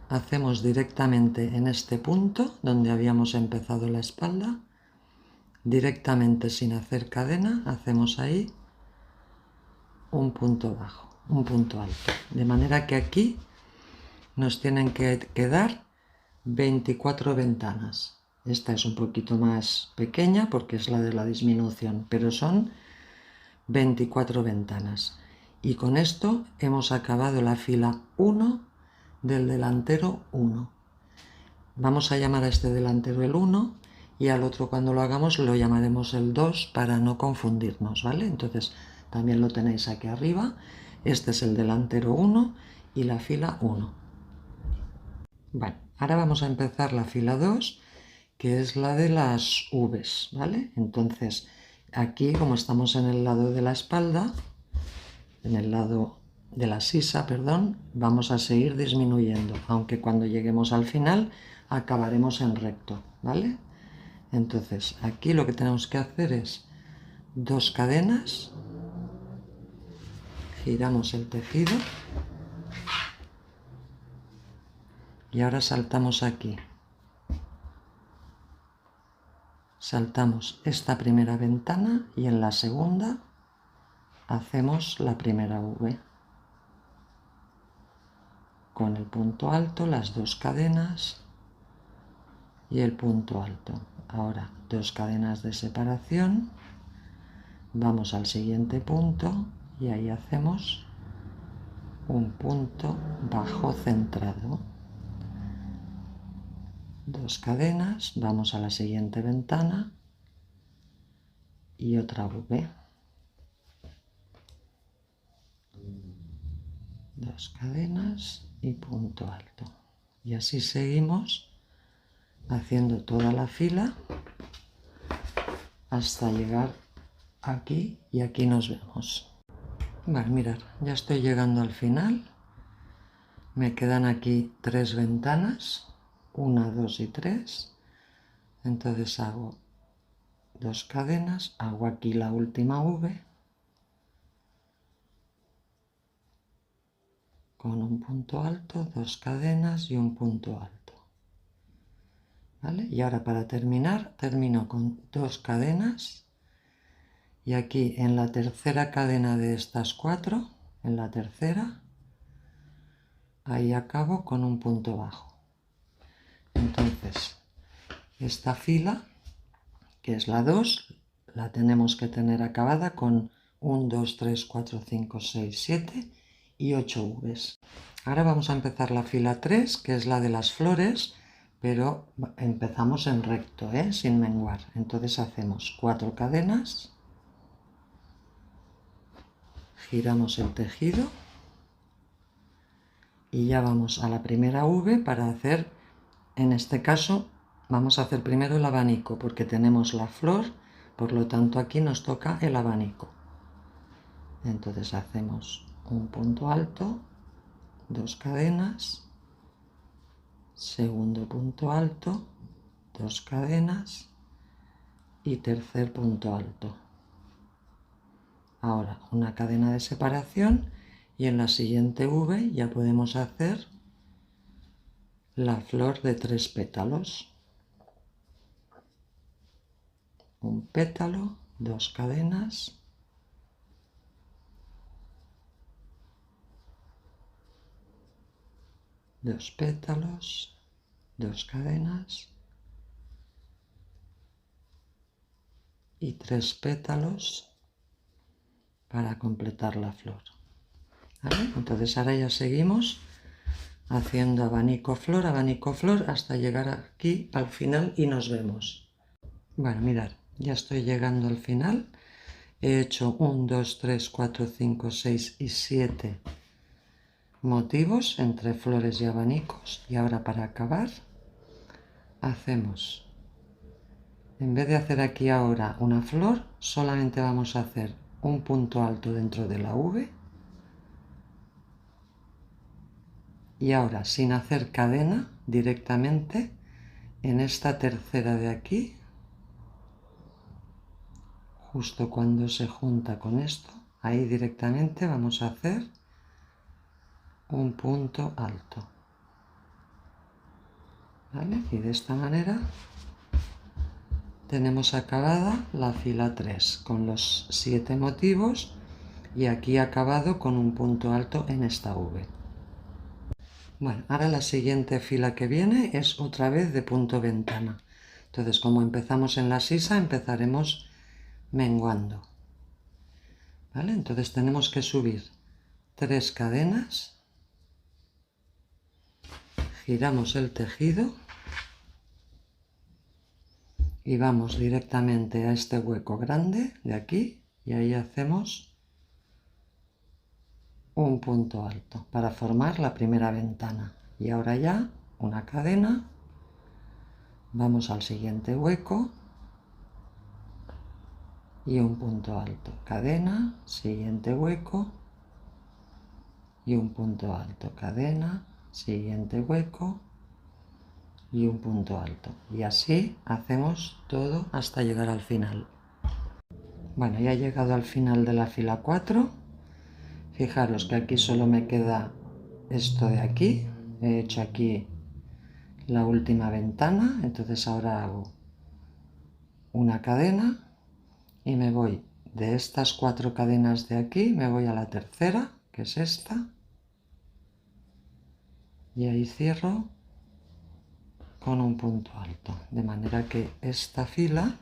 hacemos directamente en este punto donde habíamos empezado la espalda, directamente sin hacer cadena hacemos ahí un punto bajo, un punto alto, de manera que aquí nos tienen que quedar 24 ventanas. Esta es un poquito más pequeña porque es la de la disminución, pero son 24 ventanas. Y con esto hemos acabado la fila 1 del delantero 1. Vamos a llamar a este delantero el 1 y al otro cuando lo hagamos lo llamaremos el 2 para no confundirnos, ¿vale? Entonces también lo tenéis aquí arriba. Este es el delantero 1 y la fila 1. Bueno, ahora vamos a empezar la fila 2, que es la de las V's, ¿vale? Entonces, aquí, como estamos en el lado de la espalda, en el lado de la sisa, perdón, vamos a seguir disminuyendo, aunque cuando lleguemos al final acabaremos en recto, ¿vale? Entonces, aquí lo que tenemos que hacer es 2 cadenas, giramos el tejido y ahora saltamos aquí. Saltamos esta primera ventana y en la segunda hacemos la primera V. Con el punto alto, las 2 cadenas y el punto alto. Ahora 2 cadenas de separación. Vamos al siguiente punto y ahí hacemos un punto bajo centrado. 2 cadenas, vamos a la siguiente ventana y otra V. 2 cadenas y punto alto. Y así seguimos haciendo toda la fila hasta llegar aquí y aquí nos vemos. Vale, mirad, ya estoy llegando al final. Me quedan aquí 3 ventanas, 1, 2 y 3. Entonces hago 2 cadenas, hago aquí la última V con un punto alto, 2 cadenas y un punto alto. ¿Vale? Y ahora para terminar, termino con 2 cadenas y aquí en la tercera cadena de estas 4, en la tercera, ahí acabo con un punto bajo. Entonces, esta fila, que es la 2, la tenemos que tener acabada con 1, 2, 3, 4, 5, 6, 7 y 8 Vs. Ahora vamos a empezar la fila 3, que es la de las flores, pero empezamos en recto, sin menguar. Entonces hacemos 4 cadenas, giramos el tejido y ya vamos a la primera V para hacer, en este caso, vamos a hacer primero el abanico, porque tenemos la flor, por lo tanto aquí nos toca el abanico. Entonces hacemos un punto alto, 2 cadenas, segundo punto alto, 2 cadenas y tercer punto alto. Ahora una cadena de separación y en la siguiente V ya podemos hacer la flor de 3 pétalos. Un pétalo, 2 cadenas, dos pétalos, 2 cadenas y 3 pétalos para completar la flor. ¿Vale? Entonces ahora ya seguimos haciendo abanico flor hasta llegar aquí al final y nos vemos. Bueno, mirad, ya estoy llegando al final. He hecho 1, 2, 3, 4, 5, 6 y 7 motivos entre flores y abanicos. Y ahora para acabar hacemos, en vez de hacer aquí ahora una flor, solamente vamos a hacer un punto alto dentro de la V. Y ahora, sin hacer cadena, directamente en esta tercera de aquí, justo cuando se junta con esto, ahí directamente vamos a hacer un punto alto. ¿Vale? Y de esta manera tenemos acabada la fila 3 con los 7 motivos y aquí acabado con un punto alto en esta V. Bueno, ahora la siguiente fila que viene es otra vez de punto ventana. Entonces, como empezamos en la sisa, empezaremos menguando. ¿Vale? Entonces tenemos que subir 3 cadenas, giramos el tejido y vamos directamente a este hueco grande de aquí y ahí hacemos un punto alto para formar la primera ventana. Y ahora ya una cadena, vamos al siguiente hueco y un punto alto, cadena, siguiente hueco y un punto alto, cadena, siguiente hueco y un punto alto. Y así hacemos todo hasta llegar al final. Bueno, ya he llegado al final de la fila 4. Fijaros que aquí solo me queda esto de aquí. He hecho aquí la última ventana, entonces ahora hago una cadena y me voy de estas 4 cadenas de aquí, me voy a la tercera, que es esta, y ahí cierro con un punto alto, de manera que esta fila,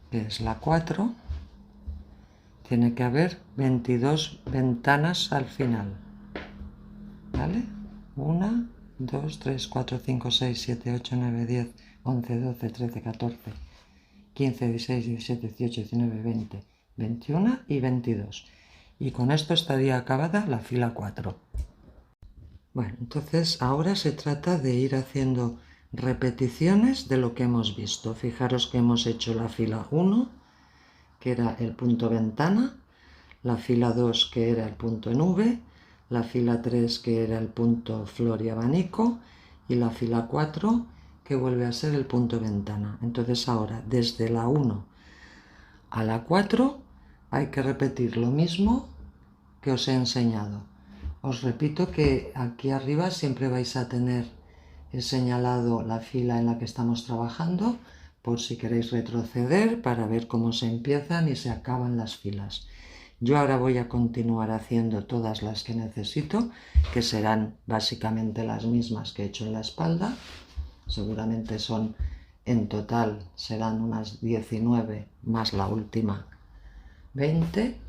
que es la 4, tiene que haber 22 ventanas al final, ¿vale? 1, 2, 3, 4, 5, 6, 7, 8, 9, 10, 11, 12, 13, 14, 15, 16, 17, 18, 19, 20, 21 y 22. Y con esto estaría acabada la fila 4. Bueno, entonces ahora se trata de ir haciendo repeticiones de lo que hemos visto. Fijaros que hemos hecho la fila 1, que era el punto ventana, la fila 2, que era el punto en V, la fila 3, que era el punto flor y abanico, y la fila 4, que vuelve a ser el punto ventana. Entonces ahora, desde la 1 a la 4, hay que repetir lo mismo que os he enseñado. Os repito que aquí arriba siempre vais a tener señalado la fila en la que estamos trabajando, por si queréis retroceder para ver cómo se empiezan y se acaban las filas. Yo ahora voy a continuar haciendo todas las que necesito, que serán básicamente las mismas que he hecho en la espalda. Seguramente son, en total, serán unas 19 más la última 20.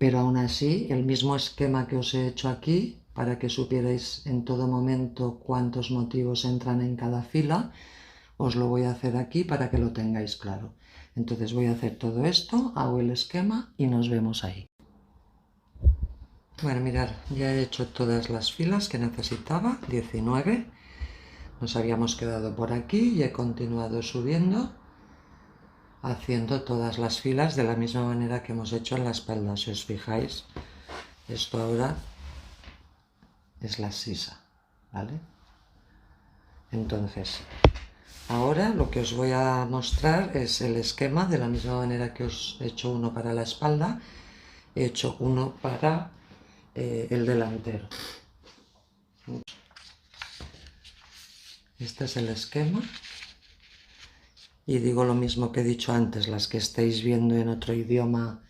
pero aún así el mismo esquema que os he hecho aquí, para que supierais en todo momento cuántos motivos entran en cada fila, os lo voy a hacer aquí para que lo tengáis claro. Entonces voy a hacer todo esto, hago el esquema y nos vemos ahí. Bueno, mirad, ya he hecho todas las filas que necesitaba, 19. Nos habíamos quedado por aquí y he continuado subiendo, haciendo todas las filas de la misma manera que hemos hecho en la espalda. Si os fijáis, esto ahora es la sisa, ¿vale? Entonces, ahora lo que os voy a mostrar es el esquema, de la misma manera que os he hecho uno para la espalda, he hecho uno para el delantero. Este es el esquema. Y digo lo mismo que he dicho antes, las que estéis viendo en otro idioma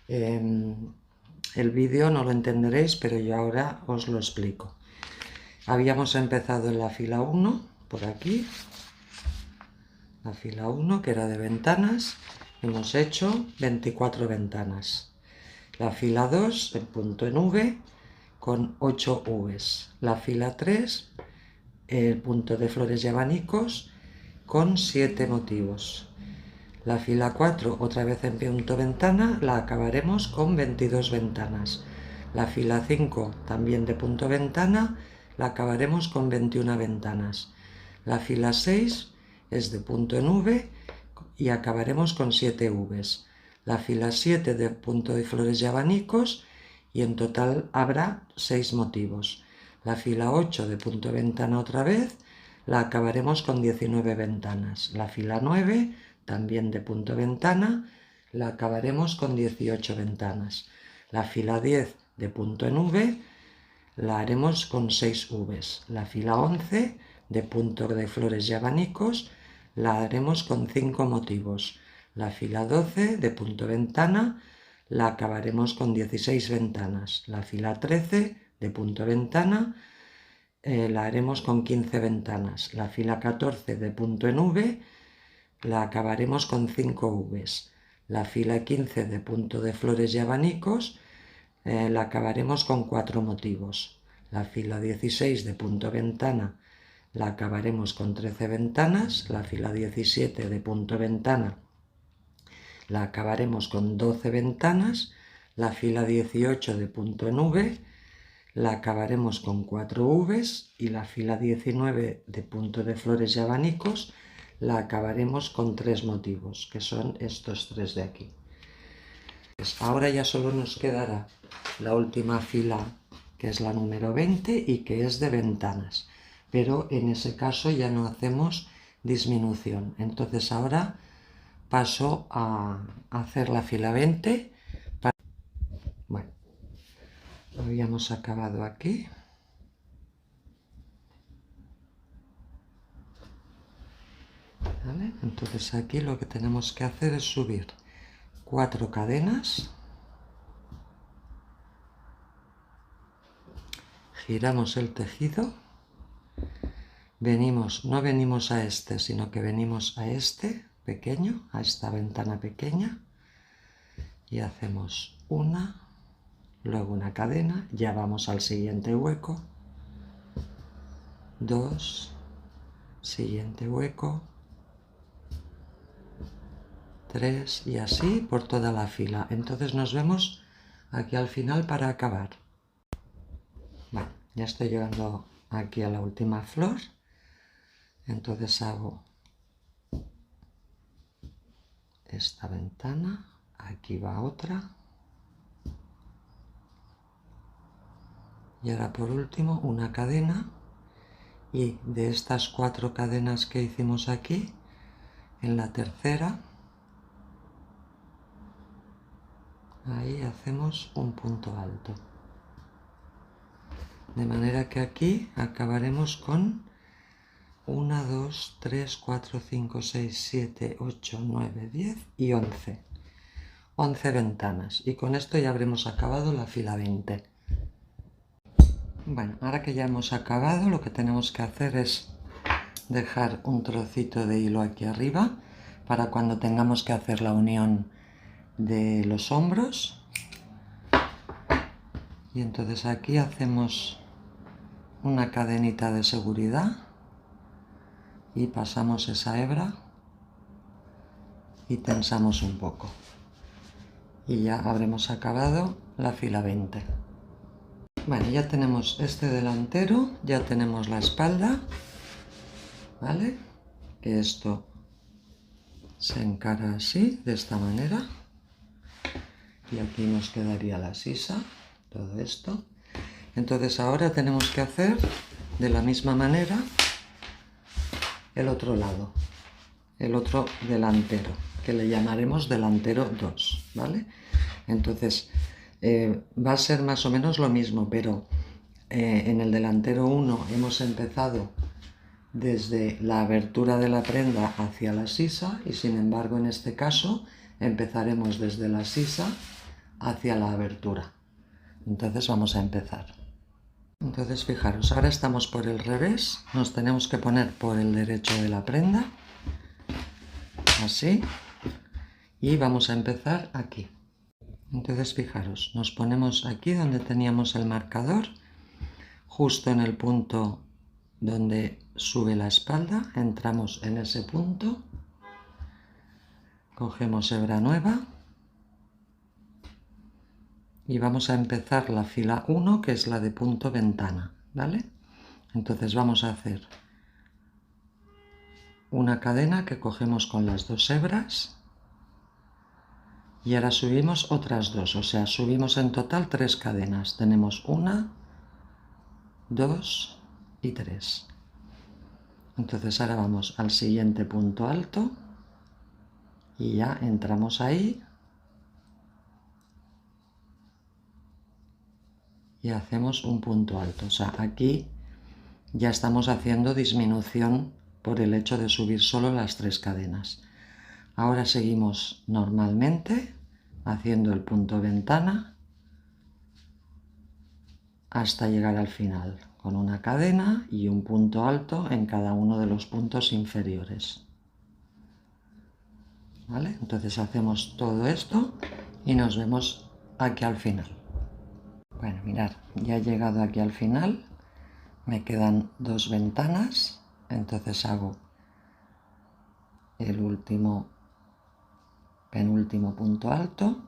el vídeo no lo entenderéis, pero yo ahora os lo explico. Habíamos empezado en la fila 1, por aquí, la fila 1 que era de ventanas, hemos hecho 24 ventanas. La fila 2, el punto en V, con 8 Vs. La fila 3, el punto de flores y abanicos, con 7 motivos. La fila 4, otra vez en punto ventana, la acabaremos con 22 ventanas. La fila 5, también de punto ventana, la acabaremos con 21 ventanas. La fila 6 es de punto en V y acabaremos con 7 Vs. La fila 7 de punto de flores y abanicos y en total habrá 6 motivos. La fila 8 de punto ventana otra vez, la acabaremos con 19 ventanas. La fila 9, también de punto ventana, la acabaremos con 18 ventanas. La fila 10 de punto en V, la haremos con 6 Vs. La fila 11 de punto de flores y abanicos, la haremos con 5 motivos. La fila 12 de punto ventana, la acabaremos con 16 ventanas. La fila 13 de punto ventana, la haremos con 15 ventanas. La fila 14 de punto en V, la acabaremos con 5 Vs. La fila 15 de punto de flores y abanicos, la acabaremos con 4 motivos. La fila 16 de punto ventana, la acabaremos con 13 ventanas. La fila 17 de punto ventana, la acabaremos con 12 ventanas. La fila 18 de punto en V, la acabaremos con 4 Vs y la fila 19 de punto de flores y abanicos la acabaremos con 3 motivos, que son estos 3 de aquí. Pues ahora ya solo nos quedará la última fila, que es la número 20 y que es de ventanas, pero en ese caso ya no hacemos disminución. Entonces ahora paso a hacer la fila 20. Bueno, lo habíamos acabado aquí. ¿Vale? Entonces aquí lo que tenemos que hacer es subir 4 cadenas, giramos el tejido, no venimos a este, sino que venimos a este pequeño, a esta ventana pequeña, y hacemos una, luego una cadena, ya vamos al siguiente hueco, 2, siguiente hueco, 3 y así por toda la fila. Entonces nos vemos aquí al final para acabar. Bueno, ya estoy llegando aquí a la última flor. Entonces hago esta ventana, aquí va otra. Y ahora por último una cadena. Y de estas 4 cadenas que hicimos aquí, en la tercera, ahí hacemos un punto alto. De manera que aquí acabaremos con 1, 2, 3, 4, 5, 6, 7, 8, 9, 10 y 11. 11 ventanas. Y con esto ya habremos acabado la fila 20. Bueno, ahora que ya hemos acabado, lo que tenemos que hacer es dejar un trocito de hilo aquí arriba para cuando tengamos que hacer la unión de los hombros. Y entonces aquí hacemos una cadenita de seguridad y pasamos esa hebra y tensamos un poco. Y ya habremos acabado la fila 20. Bueno, ya tenemos este delantero, ya tenemos la espalda, ¿vale? Que esto se encara así, de esta manera. Y aquí nos quedaría la sisa, todo esto. Entonces ahora tenemos que hacer de la misma manera el otro lado, el otro delantero, que le llamaremos delantero 2, ¿vale? Entonces va a ser más o menos lo mismo, pero en el delantero 1 hemos empezado desde la abertura de la prenda hacia la sisa y sin embargo en este caso empezaremos desde la sisa hacia la abertura. Entonces vamos a empezar. Entonces fijaros, ahora estamos por el revés, nos tenemos que poner por el derecho de la prenda, así, y vamos a empezar aquí. Entonces fijaros, nos ponemos aquí donde teníamos el marcador, justo en el punto donde sube la espalda, entramos en ese punto, cogemos hebra nueva y vamos a empezar la fila 1, que es la de punto ventana, ¿vale? Entonces vamos a hacer una cadena que cogemos con las dos hebras y ahora subimos otras dos, o sea, subimos en total 3 cadenas. Tenemos 1, 2 y 3. Entonces ahora vamos al siguiente punto alto y ya entramos ahí y hacemos un punto alto. O sea, aquí ya estamos haciendo disminución por el hecho de subir solo las 3 cadenas. Ahora seguimos normalmente haciendo el punto ventana hasta llegar al final, con una cadena y un punto alto en cada uno de los puntos inferiores. ¿Vale? Entonces hacemos todo esto y nos vemos aquí al final. Bueno, mirad, ya he llegado aquí al final, me quedan 2 ventanas, entonces hago el penúltimo punto alto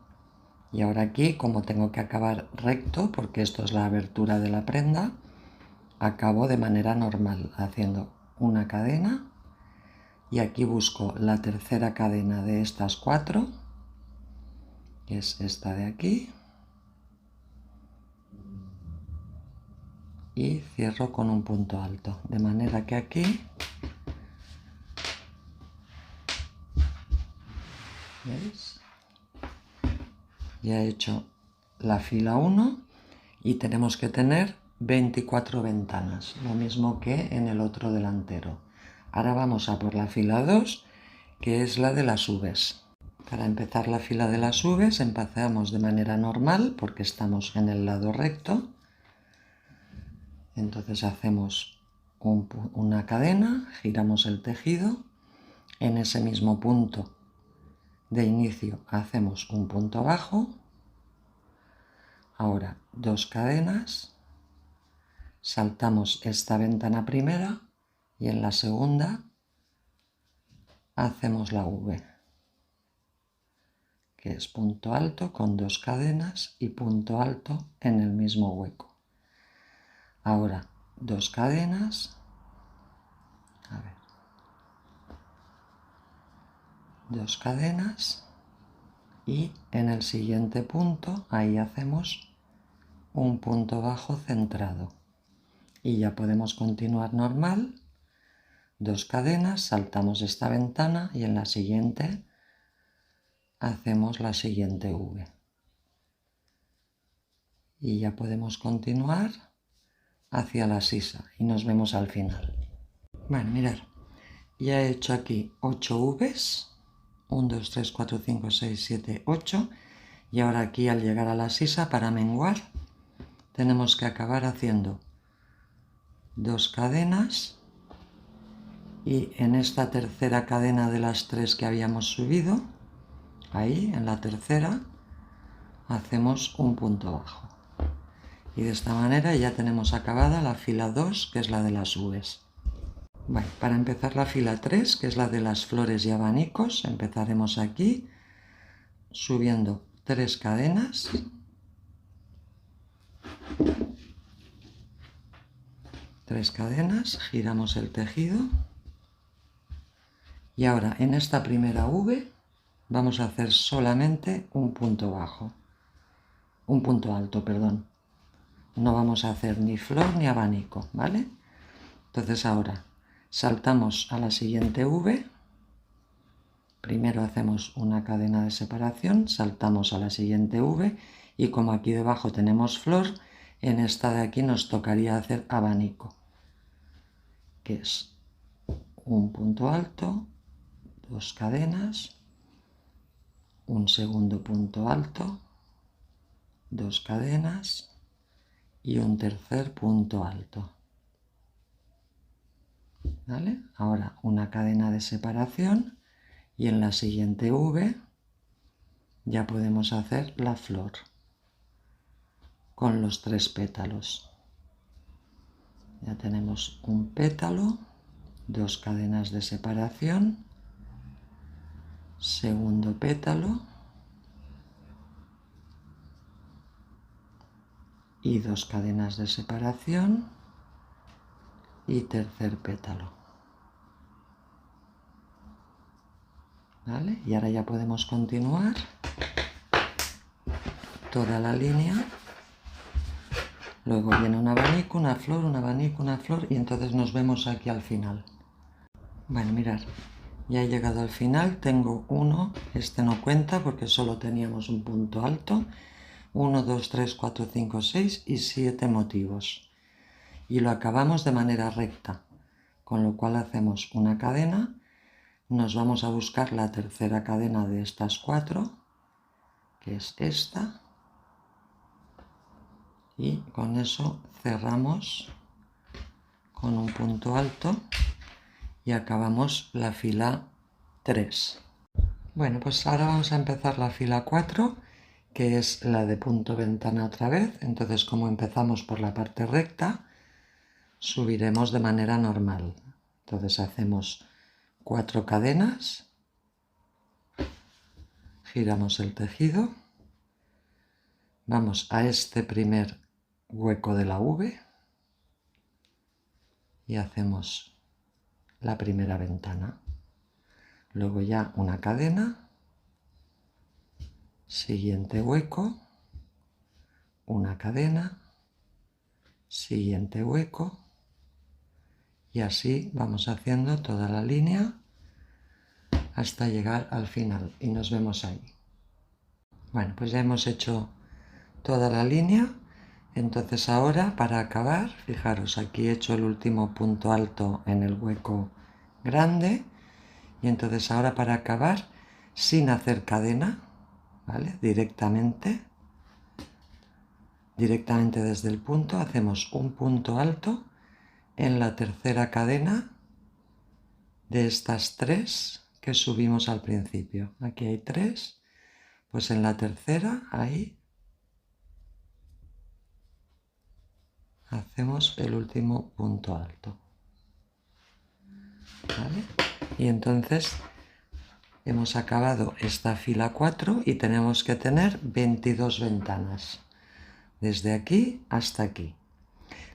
y ahora aquí, como tengo que acabar recto, porque esto es la abertura de la prenda, acabo de manera normal, haciendo una cadena y aquí busco la tercera cadena de estas 4, que es esta de aquí, y cierro con un punto alto, de manera que aquí, ¿veis? Ya he hecho la fila 1 y tenemos que tener 24 ventanas, lo mismo que en el otro delantero. Ahora vamos a por la fila 2, que es la de las Vs. Para empezar la fila de las Vs empezamos de manera normal porque estamos en el lado recto. Entonces hacemos una cadena, giramos el tejido, en ese mismo punto de inicio hacemos un punto bajo, ahora 2 cadenas, saltamos esta ventana primera y en la segunda hacemos la V, que es punto alto con 2 cadenas y punto alto en el mismo hueco. Ahora 2 cadenas, 2 cadenas y en el siguiente punto ahí hacemos un punto bajo centrado y ya podemos continuar normal, 2 cadenas, saltamos esta ventana y en la siguiente hacemos la siguiente V y ya podemos continuar hacia la sisa y nos vemos al final. Bueno, mirad, ya he hecho aquí 8 Vs, 1, 2, 3, 4, 5, 6, 7, 8 y ahora aquí al llegar a la sisa para menguar tenemos que acabar haciendo 2 cadenas y en esta tercera cadena de las 3 que habíamos subido, ahí en la tercera hacemos un punto bajo Y de esta manera ya tenemos acabada la fila 2, que es la de las Vs. Bueno, para empezar la fila 3, que es la de las flores y abanicos, empezaremos aquí subiendo 3 cadenas. Tres cadenas, giramos el tejido. Y ahora en esta primera V vamos a hacer solamente un punto bajo. Un punto alto, perdón. No vamos a hacer ni flor ni abanico, ¿vale? Entonces ahora saltamos a la siguiente V. Primero hacemos una cadena de separación, saltamos a la siguiente V y como aquí debajo tenemos flor, en esta de aquí nos tocaría hacer abanico, que es un punto alto, 2 cadenas, un segundo punto alto, 2 cadenas y un tercer punto alto. ¿Vale? Ahora una cadena de separación y en la siguiente V ya podemos hacer la flor con los 3 pétalos. Ya tenemos un pétalo, 2 cadenas de separación, segundo pétalo y 2 cadenas de separación y tercer pétalo. ¿Vale? Y ahora ya podemos continuar toda la línea. Luego viene un abanico, una flor, un abanico, una flor y entonces nos vemos aquí al final. Bueno, mirad, ya he llegado al final, tengo uno, este no cuenta porque solo teníamos un punto alto, 1, 2, 3, 4, 5, 6 y 7 motivos. Y lo acabamos de manera recta, con lo cual hacemos una cadena, nos vamos a buscar la tercera cadena de estas 4, que es esta, y con eso cerramos con un punto alto y acabamos la fila 3. Bueno, pues ahora vamos a empezar la fila 4, que es la de punto ventana otra vez. Entonces, como empezamos por la parte recta, subiremos de manera normal. Entonces hacemos 4 cadenas, giramos el tejido, vamos a este primer hueco de la V y hacemos la primera ventana. Luego ya una cadena, siguiente hueco, una cadena, siguiente hueco y así vamos haciendo toda la línea hasta llegar al final y nos vemos ahí. Bueno, pues ya hemos hecho toda la línea. Entonces ahora para acabar, fijaros, aquí he hecho el último punto alto en el hueco grande y entonces ahora para acabar sin hacer cadena, ¿vale? Directamente desde el punto hacemos un punto alto en la tercera cadena de estas 3 que subimos al principio. Aquí hay 3, pues en la tercera ahí hacemos el último punto alto, ¿vale? Y entonces hemos acabado esta fila 4 y tenemos que tener 22 ventanas desde aquí hasta aquí.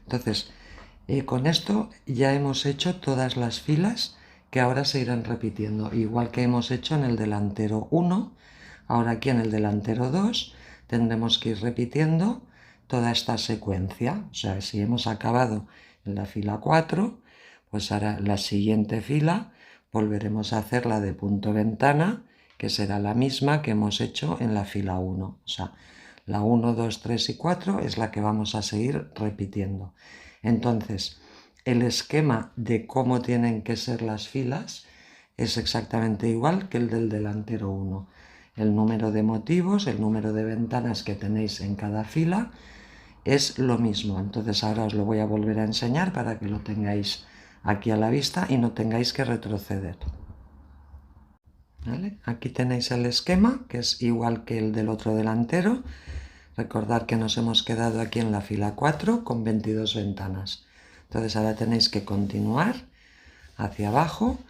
Entonces con esto ya hemos hecho todas las filas que ahora se irán repitiendo, igual que hemos hecho en el delantero 1, ahora aquí en el delantero 2 tendremos que ir repitiendo toda esta secuencia. O sea, si hemos acabado en la fila 4, pues ahora la siguiente fila volveremos a hacer la de punto ventana, que será la misma que hemos hecho en la fila 1. O sea, la 1, 2, 3 y 4 es la que vamos a seguir repitiendo. Entonces, el esquema de cómo tienen que ser las filas es exactamente igual que el del delantero 1. El número de motivos, el número de ventanas que tenéis en cada fila es lo mismo. Entonces ahora os lo voy a volver a enseñar para que lo tengáis aquí a la vista y no tengáis que retroceder. ¿Vale? Aquí tenéis el esquema, que es igual que el del otro delantero. Recordad que nos hemos quedado aquí en la fila 4 con 22 ventanas. Entonces ahora tenéis que continuar hacia abajo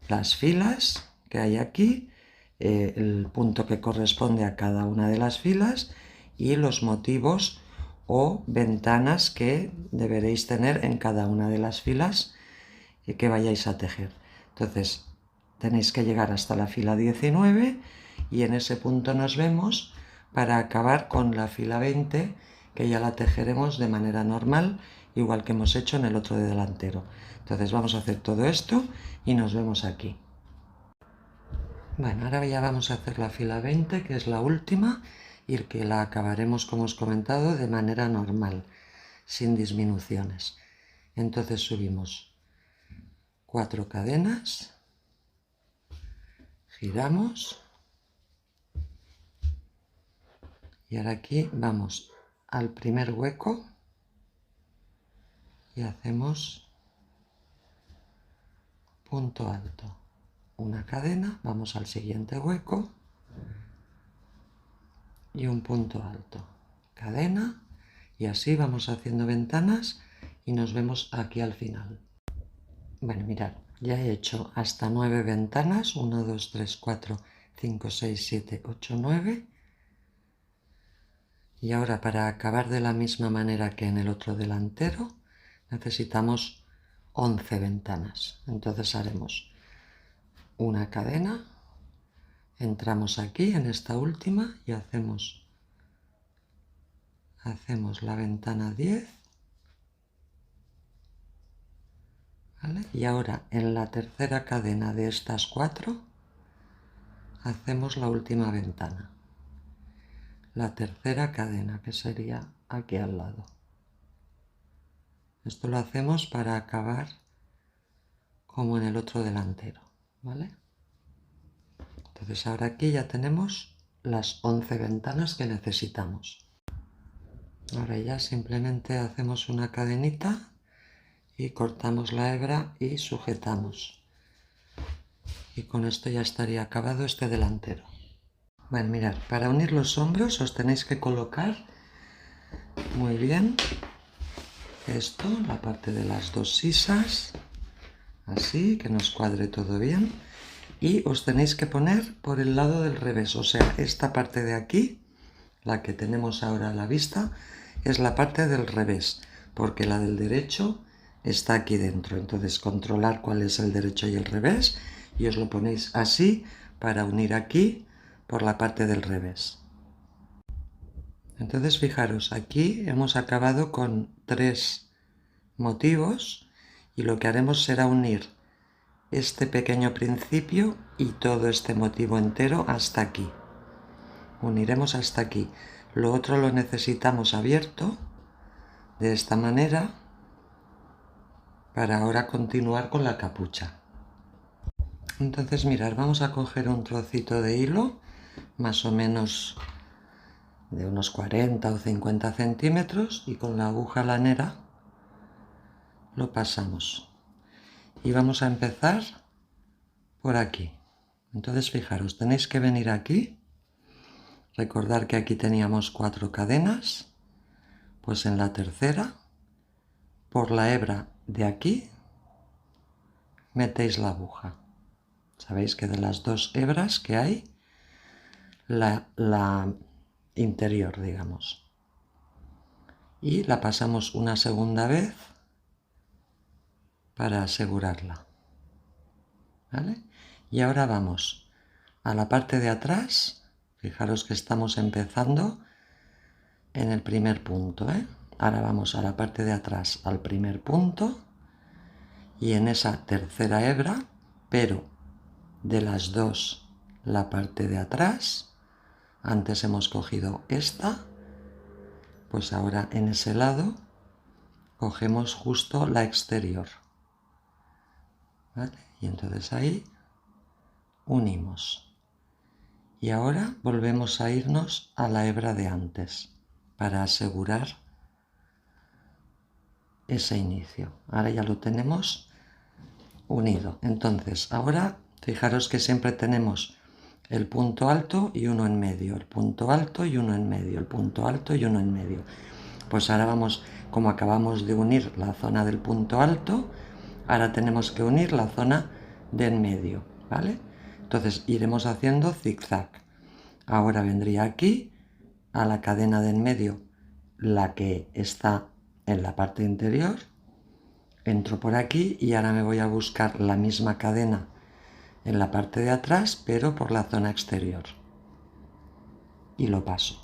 las filas que hay aquí, el punto que corresponde a cada una de las filas y los motivos o ventanas que deberéis tener en cada una de las filas que vayáis a tejer. Entonces tenéis que llegar hasta la fila 19 y en ese punto nos vemos para acabar con la fila 20, que ya la tejeremos de manera normal, igual que hemos hecho en el otro de delantero. Entonces vamos a hacer todo esto y nos vemos aquí. Bueno, ahora ya vamos a hacer la fila 20, que es la última, y que la acabaremos, como os he comentado, de manera normal, sin disminuciones. Entonces subimos 4 cadenas, giramos, y ahora aquí vamos al primer hueco y hacemos punto alto. Una cadena, vamos al siguiente hueco y un punto alto. Cadena, y así vamos haciendo ventanas y nos vemos aquí al final. Bueno, mirad, ya he hecho hasta 9 ventanas, 1, 2, 3, 4, 5, 6, 7, 8, 9. Y ahora, para acabar de la misma manera que en el otro delantero, necesitamos 11 ventanas. Entonces haremos una cadena, entramos aquí en esta última y hacemos la ventana 10, ¿vale? Y ahora en la tercera cadena de estas 4 hacemos la última ventana, la tercera cadena, que sería aquí al lado. Esto lo hacemos para acabar como en el otro delantero, ¿vale? Entonces ahora aquí ya tenemos las 11 ventanas que necesitamos. Ahora ya simplemente hacemos una cadenita y cortamos la hebra y sujetamos. Y con esto ya estaría acabado este delantero. Bueno, mirad, para unir los hombros os tenéis que colocar muy bien esto, la parte de las dos sisas, así, que nos cuadre todo bien. Y os tenéis que poner por el lado del revés, o sea, esta parte de aquí, la que tenemos ahora a la vista, es la parte del revés, porque la del derecho está aquí dentro. Entonces controlar cuál es el derecho y el revés, y os lo ponéis así para unir aquí por la parte del revés. Entonces fijaros, aquí hemos acabado con 3 motivos y lo que haremos será unir este pequeño principio y todo este motivo entero hasta aquí. Uniremos hasta aquí. Lo otro lo necesitamos abierto de esta manera para ahora continuar con la capucha. Entonces mirad, vamos a coger un trocito de hilo más o menos de unos 40 o 50 centímetros y con la aguja lanera lo pasamos. Y vamos a empezar por aquí. Entonces fijaros, tenéis que venir aquí. Recordar que aquí teníamos 4 cadenas, pues en la tercera, por la hebra de aquí, metéis la aguja. Sabéis que de las 2 hebras que hay, la interior, digamos. Y la pasamos una segunda vez para asegurarla. ¿Vale? Y ahora vamos a la parte de atrás. Fijaros que estamos empezando en el primer punto, ¿eh? Ahora vamos a la parte de atrás, al primer punto, y en esa tercera hebra, pero de las 2 la parte de atrás, antes hemos cogido esta, pues ahora en ese lado cogemos justo la exterior, ¿vale? Y entonces ahí unimos. Y ahora volvemos a irnos a la hebra de antes para asegurar ese inicio. Ahora ya lo tenemos unido. Entonces ahora fijaros que siempre tenemos el punto alto y uno en medio, el punto alto y uno en medio, el punto alto y uno en medio. Pues ahora vamos, como acabamos de unir la zona del punto alto, ahora tenemos que unir la zona de en medio, ¿vale? Entonces iremos haciendo zigzag. Ahora vendría aquí a la cadena de en medio, la que está en la parte interior, entro por aquí y ahora me voy a buscar la misma cadena en la parte de atrás, pero por la zona exterior, y lo paso.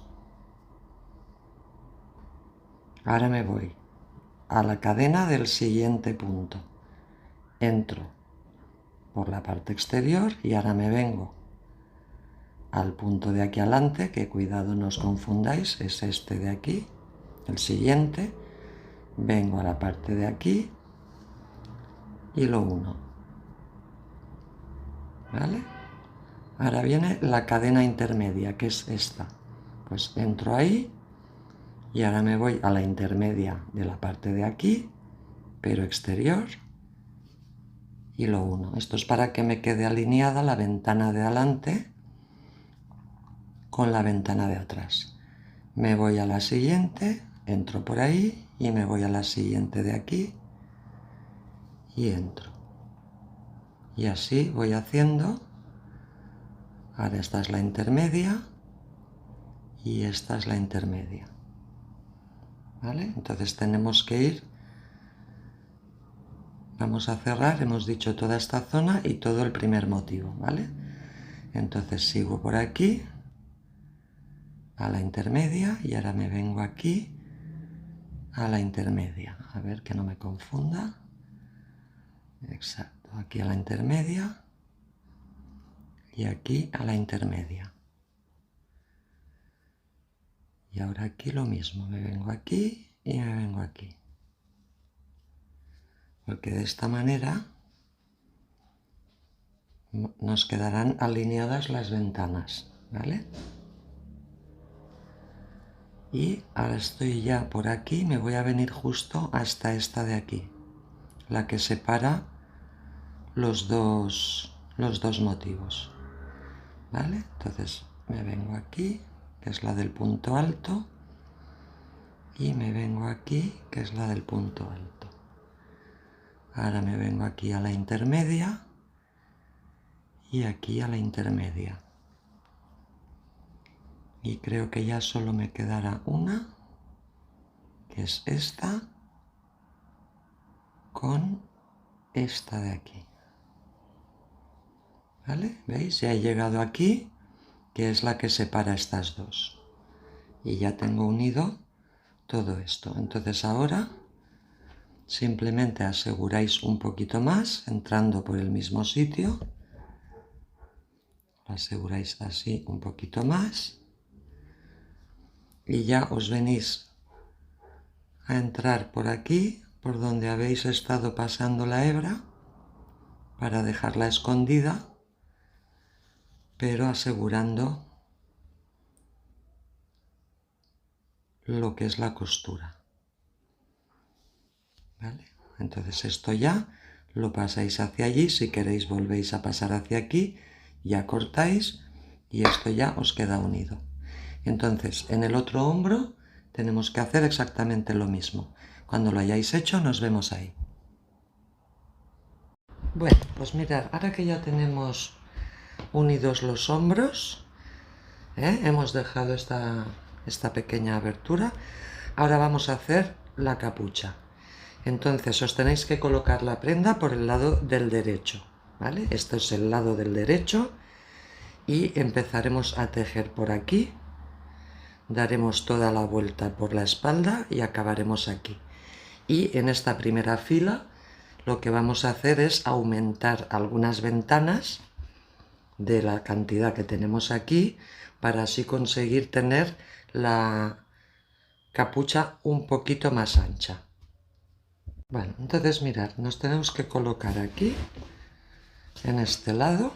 Ahora me voy a la cadena del siguiente punto, entro por la parte exterior y ahora me vengo al punto de aquí adelante, que cuidado no os confundáis, es este de aquí, el siguiente, vengo a la parte de aquí y lo uno, ¿vale? Ahora viene la cadena intermedia, que es esta, pues entro ahí y ahora me voy a la intermedia de la parte de aquí, pero exterior, y lo uno. Esto es para que me quede alineada la ventana de adelante con la ventana de atrás. Me voy a la siguiente, entro por ahí y me voy a la siguiente de aquí y entro. Y así voy haciendo. Ahora esta es la intermedia y esta es la intermedia, ¿vale? Entonces tenemos que ir, vamos a cerrar, hemos dicho toda esta zona y todo el primer motivo, ¿vale? Entonces sigo por aquí a la intermedia y ahora me vengo aquí a la intermedia, a ver que no me confunda. Exacto, aquí a la intermedia y aquí a la intermedia. Y ahora aquí lo mismo, me vengo aquí y me vengo aquí. Porque de esta manera nos quedarán alineadas las ventanas, ¿vale? Y ahora estoy ya por aquí, me voy a venir justo hasta esta de aquí, la que separa los dos motivos, ¿vale? Entonces me vengo aquí, que es la del punto alto, y me vengo aquí, que es la del punto alto. Ahora me vengo aquí a la intermedia y aquí a la intermedia. Y creo que ya solo me quedará una, que es esta, con esta de aquí. ¿Vale? ¿Veis? Ya he llegado aquí, que es la que separa estas dos. Y ya tengo unido todo esto. Entonces ahora simplemente aseguráis un poquito más, entrando por el mismo sitio. Lo aseguráis así un poquito más. Y ya os venís a entrar por aquí, por donde habéis estado pasando la hebra, para dejarla escondida, pero asegurando lo que es la costura. ¿Vale? Entonces esto ya lo pasáis hacia allí, si queréis volvéis a pasar hacia aquí, ya cortáis y esto ya os queda unido. Entonces en el otro hombro tenemos que hacer exactamente lo mismo. Cuando lo hayáis hecho nos vemos ahí. Bueno, pues mirad, ahora que ya tenemos unidos los hombros, hemos dejado esta pequeña abertura, ahora vamos a hacer la capucha. Entonces os tenéis que colocar la prenda por el lado del derecho, ¿vale? Este es el lado del derecho y empezaremos a tejer por aquí, daremos toda la vuelta por la espalda y acabaremos aquí. Y en esta primera fila lo que vamos a hacer es aumentar algunas ventanas de la cantidad que tenemos aquí para así conseguir tener la capucha un poquito más ancha. Bueno, entonces mirad, nos tenemos que colocar aquí, en este lado.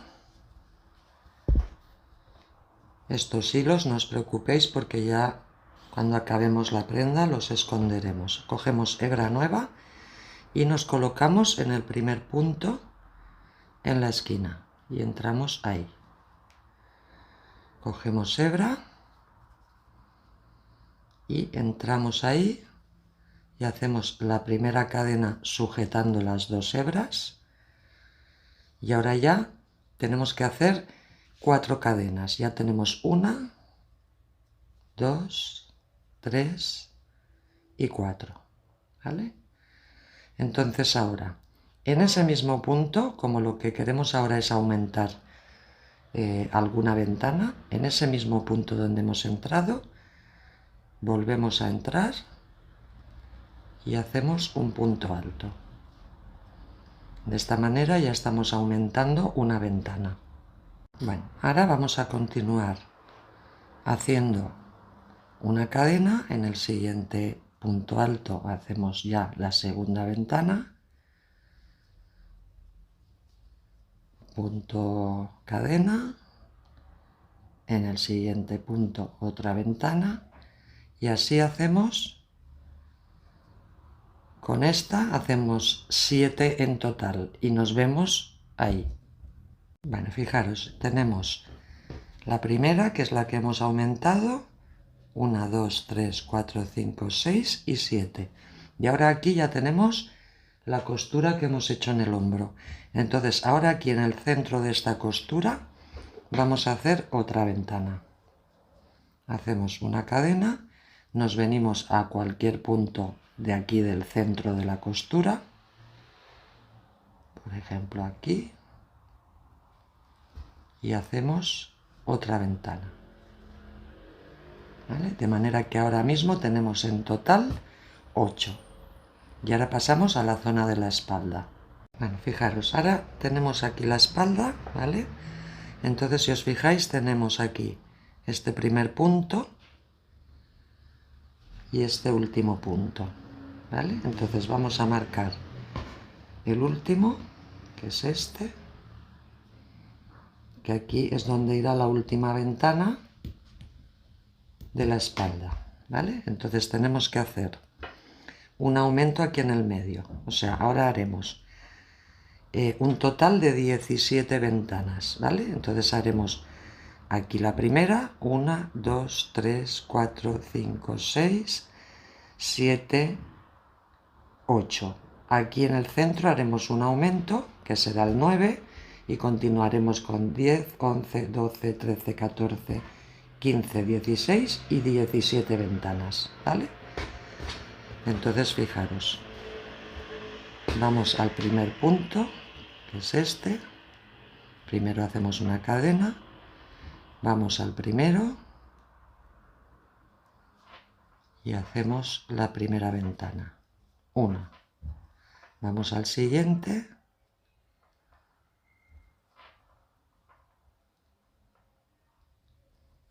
Estos hilos no os preocupéis porque ya cuando acabemos la prenda los esconderemos. Cogemos hebra nueva y nos colocamos en el primer punto en la esquina y entramos ahí. cogemos hebra y entramos ahí y hacemos la primera cadena sujetando las dos hebras. Y ahora ya tenemos que hacer 4 cadenas. Ya tenemos 1, 2, 3 y 4. ¿Vale? Entonces ahora, en ese mismo punto, como lo que queremos ahora es aumentar alguna ventana, en ese mismo punto donde hemos entrado, volvemos a entrar y hacemos un punto alto. De esta manera ya estamos aumentando una ventana. Bueno, ahora vamos a continuar haciendo una cadena. En el siguiente punto alto hacemos ya la segunda ventana, punto cadena, en el siguiente punto otra ventana, y así hacemos. Con esta hacemos 7 en total y nos vemos ahí. Bueno, fijaros, tenemos la primera, que es la que hemos aumentado, 1, 2, 3, 4, 5, 6 y 7. Y ahora aquí ya tenemos la costura que hemos hecho en el hombro. Entonces ahora aquí en el centro de esta costura vamos a hacer otra ventana. Hacemos una cadena, nos venimos a cualquier punto de aquí del centro de la costura, por ejemplo aquí, y hacemos otra ventana. ¿Vale? De manera que ahora mismo tenemos en total 8. Y ahora pasamos a la zona de la espalda. Bueno, fijaros, ahora tenemos aquí la espalda, ¿vale? Entonces, si os fijáis, tenemos aquí este primer punto y este último punto, ¿vale? Entonces vamos a marcar el último, que es este, que aquí es donde irá la última ventana de la espalda, ¿vale? Entonces tenemos que hacer un aumento aquí en el medio, o sea, ahora haremos un total de 17 ventanas, ¿vale? Entonces haremos aquí la primera, 1, 2, 3, 4, 5, 6, 7, 8. Aquí en el centro haremos un aumento, que será el 9, y continuaremos con 10, 11, 12, 13, 14, 15, 16 y 17 ventanas, ¿vale? Entonces fijaros, vamos al primer punto, que es este. Primero hacemos una cadena, vamos al primero y hacemos la primera ventana, 1. Vamos al siguiente,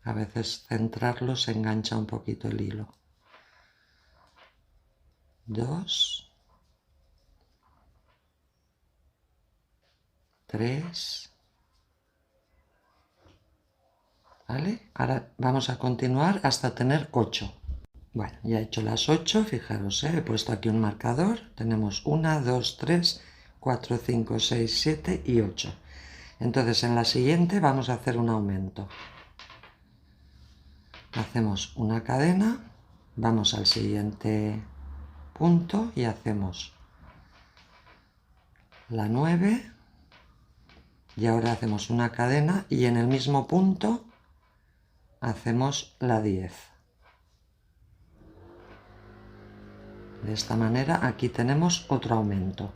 a veces centrarlo se engancha un poquito el hilo, 2, 3, ¿vale? Ahora vamos a continuar hasta tener 8. Bueno, ya he hecho las 8, fijaros, he puesto aquí un marcador, tenemos 1, 2, 3, 4, 5, 6, 7 y 8. Entonces en la siguiente vamos a hacer un aumento. Hacemos una cadena, vamos al siguiente punto y hacemos la 9 y ahora hacemos una cadena y en el mismo punto hacemos la 10. De esta manera aquí tenemos otro aumento.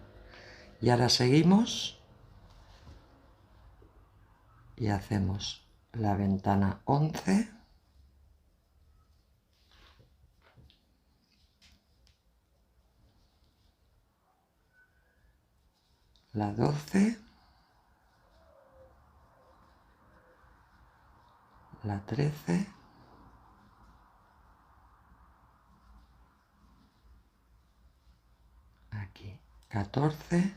Y ahora seguimos y hacemos la ventana 11, la 12, la 13, aquí 14,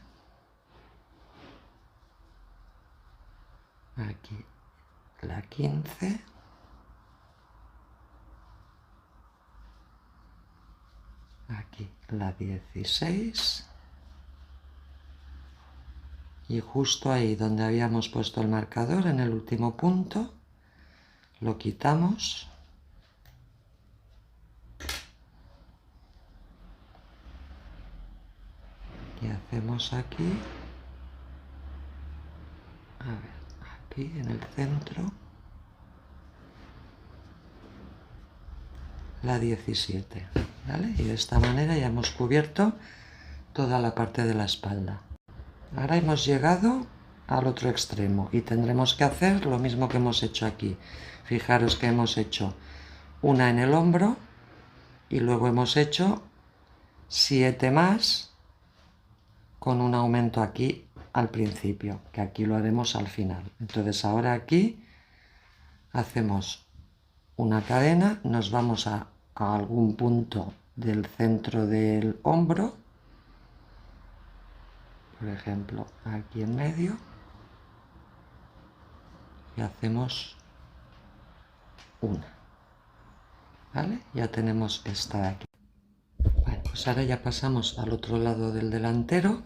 aquí la 15, aquí la 16 y justo ahí donde habíamos puesto el marcador, en el último punto, lo quitamos y hacemos aquí, a ver, aquí en el centro, la 17, ¿vale? Y de esta manera ya hemos cubierto toda la parte de la espalda. Ahora hemos llegado al otro extremo y tendremos que hacer lo mismo que hemos hecho aquí. Fijaros que hemos hecho una en el hombro y luego hemos hecho 7 más con un aumento aquí al principio, que aquí lo haremos al final. Entonces ahora aquí hacemos una cadena, nos vamos a algún punto del centro del hombro, por ejemplo aquí en medio, y hacemos una, ¿vale? Ya tenemos esta de aquí. Bueno, pues ahora ya pasamos al otro lado del delantero,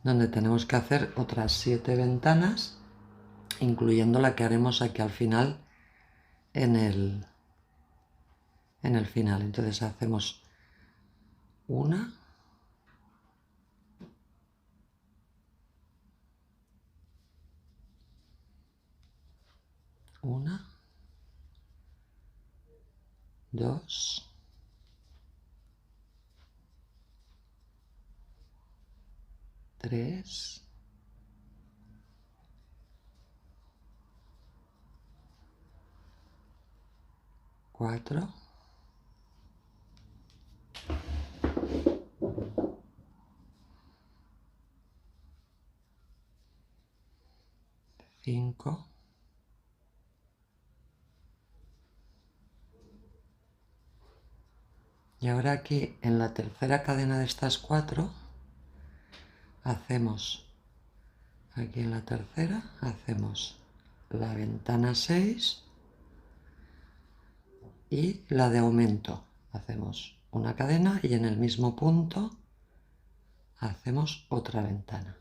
donde tenemos que hacer otras 7 ventanas, incluyendo la que haremos aquí al final en el final. Entonces hacemos una, dos, tres, cuatro, cinco, y ahora aquí en la tercera cadena de estas 4 hacemos, aquí en la tercera hacemos la ventana 6 y la de aumento. Hacemos una cadena y en el mismo punto hacemos otra ventana,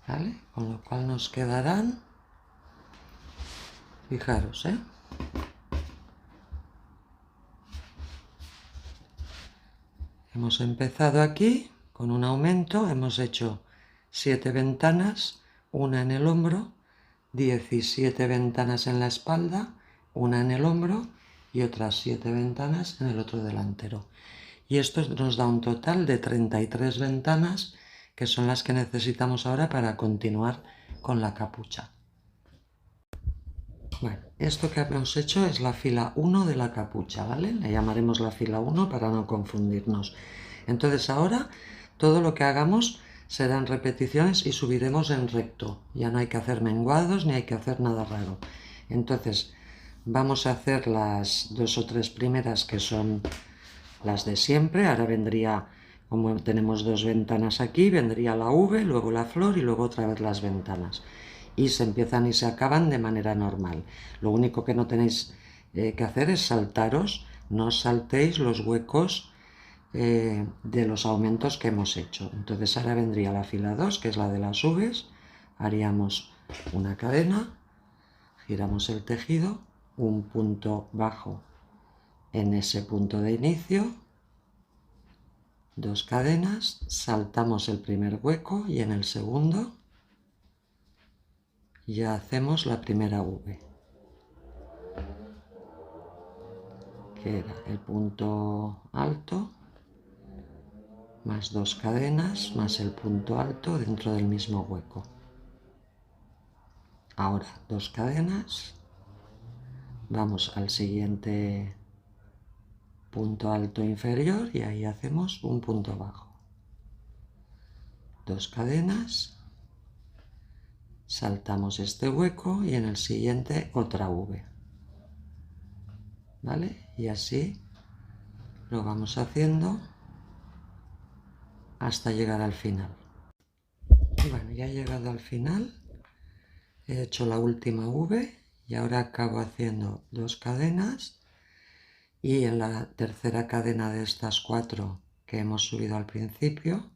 ¿vale? Con lo cual nos quedarán, fijaros, hemos empezado aquí con un aumento, hemos hecho 7 ventanas, una en el hombro, 17 ventanas en la espalda, una en el hombro y otras 7 ventanas en el otro delantero. Y esto nos da un total de 33 ventanas, que son las que necesitamos ahora para continuar con la capucha. Bueno, esto que hemos hecho es la fila 1 de la capucha, ¿vale? Le llamaremos la fila 1 para no confundirnos. Entonces ahora todo lo que hagamos serán repeticiones y subiremos en recto. Ya no hay que hacer menguados ni hay que hacer nada raro. Entonces vamos a hacer las 2 o 3 primeras, que son las de siempre. Ahora vendría, como tenemos 2 ventanas aquí, vendría la V, luego la flor y luego otra vez las ventanas. Y se empiezan y se acaban de manera normal. Lo único que no tenéis que hacer es saltaros, no os saltéis los huecos de los aumentos que hemos hecho. Entonces ahora vendría la fila 2, que es la de las V's, haríamos una cadena, giramos el tejido, un punto bajo en ese punto de inicio, 2 cadenas, saltamos el primer hueco y en el segundo ya hacemos la primera V, que era el punto alto, más 2 cadenas, más el punto alto dentro del mismo hueco. Ahora 2 cadenas, vamos al siguiente punto alto inferior y ahí hacemos un punto bajo. 2 cadenas, saltamos este hueco y en el siguiente otra V, ¿vale? Y así lo vamos haciendo hasta llegar al final. Bueno, ya he llegado al final, he hecho la última V y ahora acabo haciendo 2 cadenas y en la tercera cadena de estas 4 que hemos subido al principio,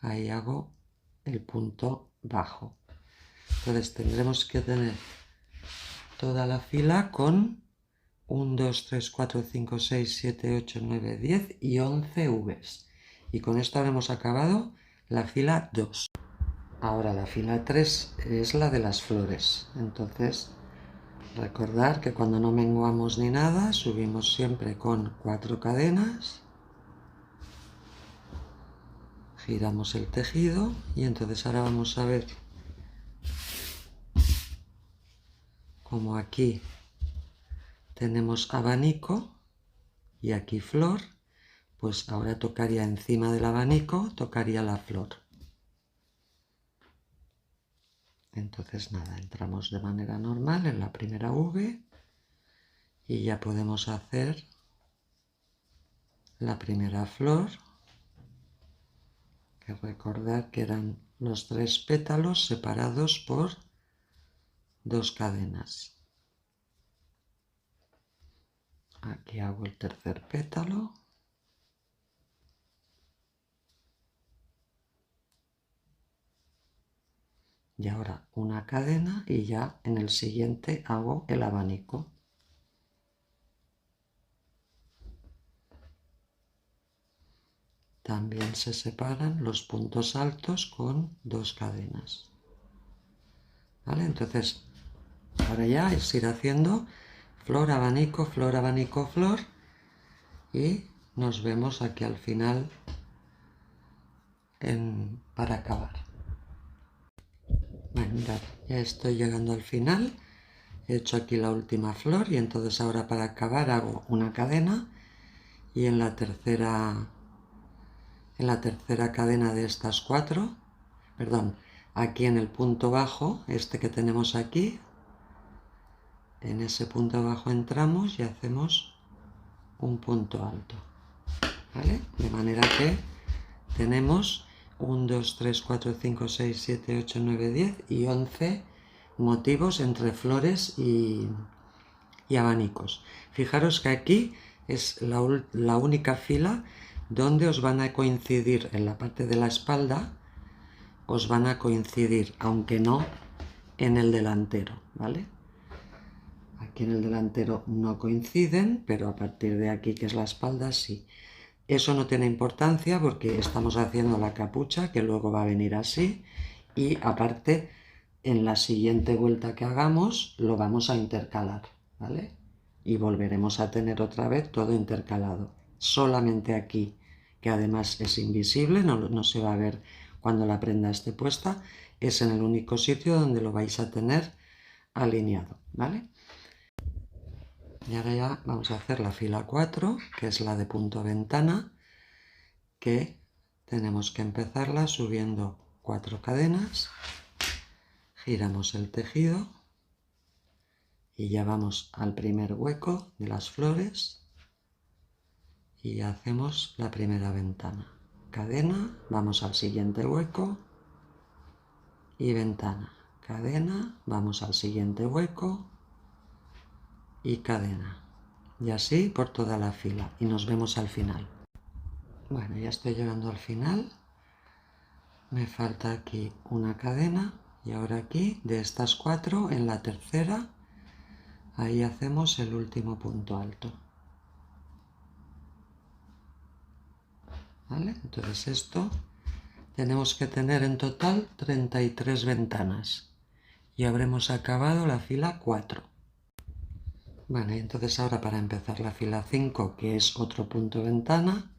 ahí hago el punto bajo. Entonces tendremos que tener toda la fila con 1, 2, 3, 4, 5, 6, 7, 8, 9, 10 y 11 Vs. Y con esto habremos acabado la fila 2. Ahora la fila 3 es la de las flores. Entonces, recordar que cuando no menguamos ni nada, subimos siempre con 4 cadenas. Giramos el tejido y entonces ahora vamos a ver cómo aquí tenemos abanico y aquí flor, pues ahora tocaría encima del abanico, tocaría la flor. Entonces nada, entramos de manera normal en la primera V y ya podemos hacer la primera flor, que recordar que eran los 3 pétalos separados por 2 cadenas. Aquí hago el tercer pétalo. Y ahora una cadena y ya en el siguiente hago el abanico. También se separan los puntos altos con 2 cadenas. ¿Vale? Entonces, ahora ya es ir haciendo flor, abanico, flor, abanico, flor. Y nos vemos aquí al final para acabar. Bueno, mirad, ya estoy llegando al final. He hecho aquí la última flor y entonces ahora para acabar hago una cadena y en la tercera cadena de estas 4, perdón, aquí en el punto bajo, este que tenemos aquí, en ese punto bajo entramos y hacemos un punto alto, ¿vale? De manera que tenemos 1, 2, 3, 4, 5, 6, 7, 8, 9, 10 y 11 motivos entre flores y abanicos. Fijaros que aquí es la única fila donde os van a coincidir en la parte de la espalda, os van a coincidir, aunque no en el delantero, ¿vale? Aquí en el delantero no coinciden, pero a partir de aquí, que es la espalda, sí. Eso no tiene importancia porque estamos haciendo la capucha, que luego va a venir así, y aparte, en la siguiente vuelta que hagamos, lo vamos a intercalar, ¿vale? Y volveremos a tener otra vez todo intercalado. Solamente aquí, que además es invisible, no se va a ver cuando la prenda esté puesta, es en el único sitio donde lo vais a tener alineado, ¿vale? Y ahora ya vamos a hacer la fila 4, que es la de punto ventana, que tenemos que empezarla subiendo 4 cadenas, giramos el tejido y ya vamos al primer hueco de las flores y ya hacemos la primera ventana. Cadena, vamos al siguiente hueco y ventana. Cadena, vamos al siguiente hueco y cadena. Y así por toda la fila y nos vemos al final. Bueno, ya estoy llegando al final. Me falta aquí una cadena y ahora aquí de estas 4 en la tercera ahí hacemos el último punto alto. ¿Vale? Entonces esto tenemos que tener en total 33 ventanas y habremos acabado la fila 4. Vale, entonces ahora para empezar la fila 5, que es otro punto ventana,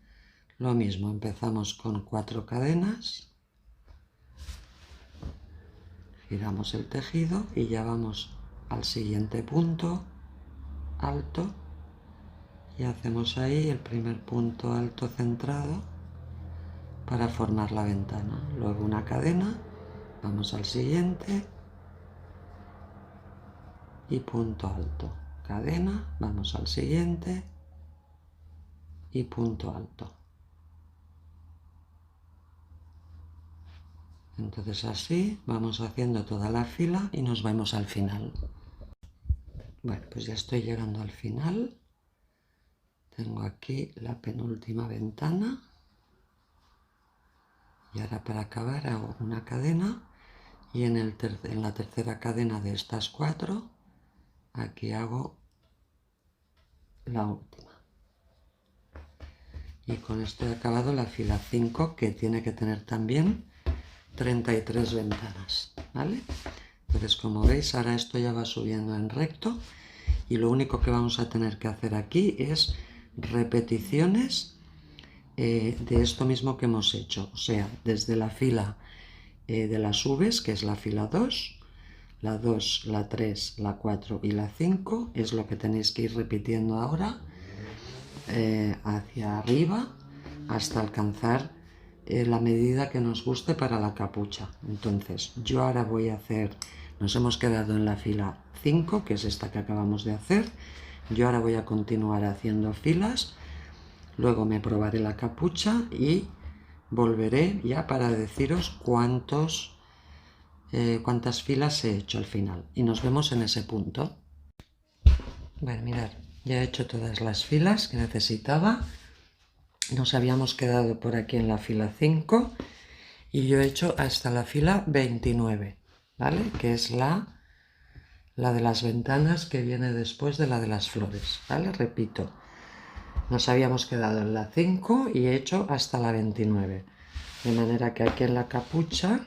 lo mismo, empezamos con 4 cadenas, giramos el tejido y ya vamos al siguiente punto alto y hacemos ahí el primer punto alto centrado para formar la ventana. Luego una cadena, vamos al siguiente y punto alto. Cadena, vamos al siguiente y punto alto. Entonces así vamos haciendo toda la fila y nos vemos al final. Bueno, pues ya estoy llegando al final. Tengo aquí la penúltima ventana. Y ahora para acabar hago una cadena y en la tercera cadena de estas 4 aquí hago la última. Y con esto he acabado la fila 5, que tiene que tener también 33 ventanas, ¿vale? Entonces, como veis, ahora esto ya va subiendo en recto y lo único que vamos a tener que hacer aquí es repeticiones de esto mismo que hemos hecho, o sea, desde la fila de las V's, que es la fila 2, la 2, la 3, la 4 y la 5, es lo que tenéis que ir repitiendo ahora hacia arriba hasta alcanzar la medida que nos guste para la capucha. Entonces yo ahora voy a hacer, nos hemos quedado en la fila 5, que es esta que acabamos de hacer. Yo ahora voy a continuar haciendo filas, luego me probaré la capucha y volveré ya para deciros cuántas filas he hecho al final, y nos vemos en ese punto. Bueno, mirad, ya he hecho todas las filas que necesitaba. Nos habíamos quedado por aquí en la fila 5 y yo he hecho hasta la fila 29, ¿vale? Que es la de las ventanas, que viene después de la de las flores, ¿vale? Repito, nos habíamos quedado en la 5 y he hecho hasta la 29. De manera que aquí en la capucha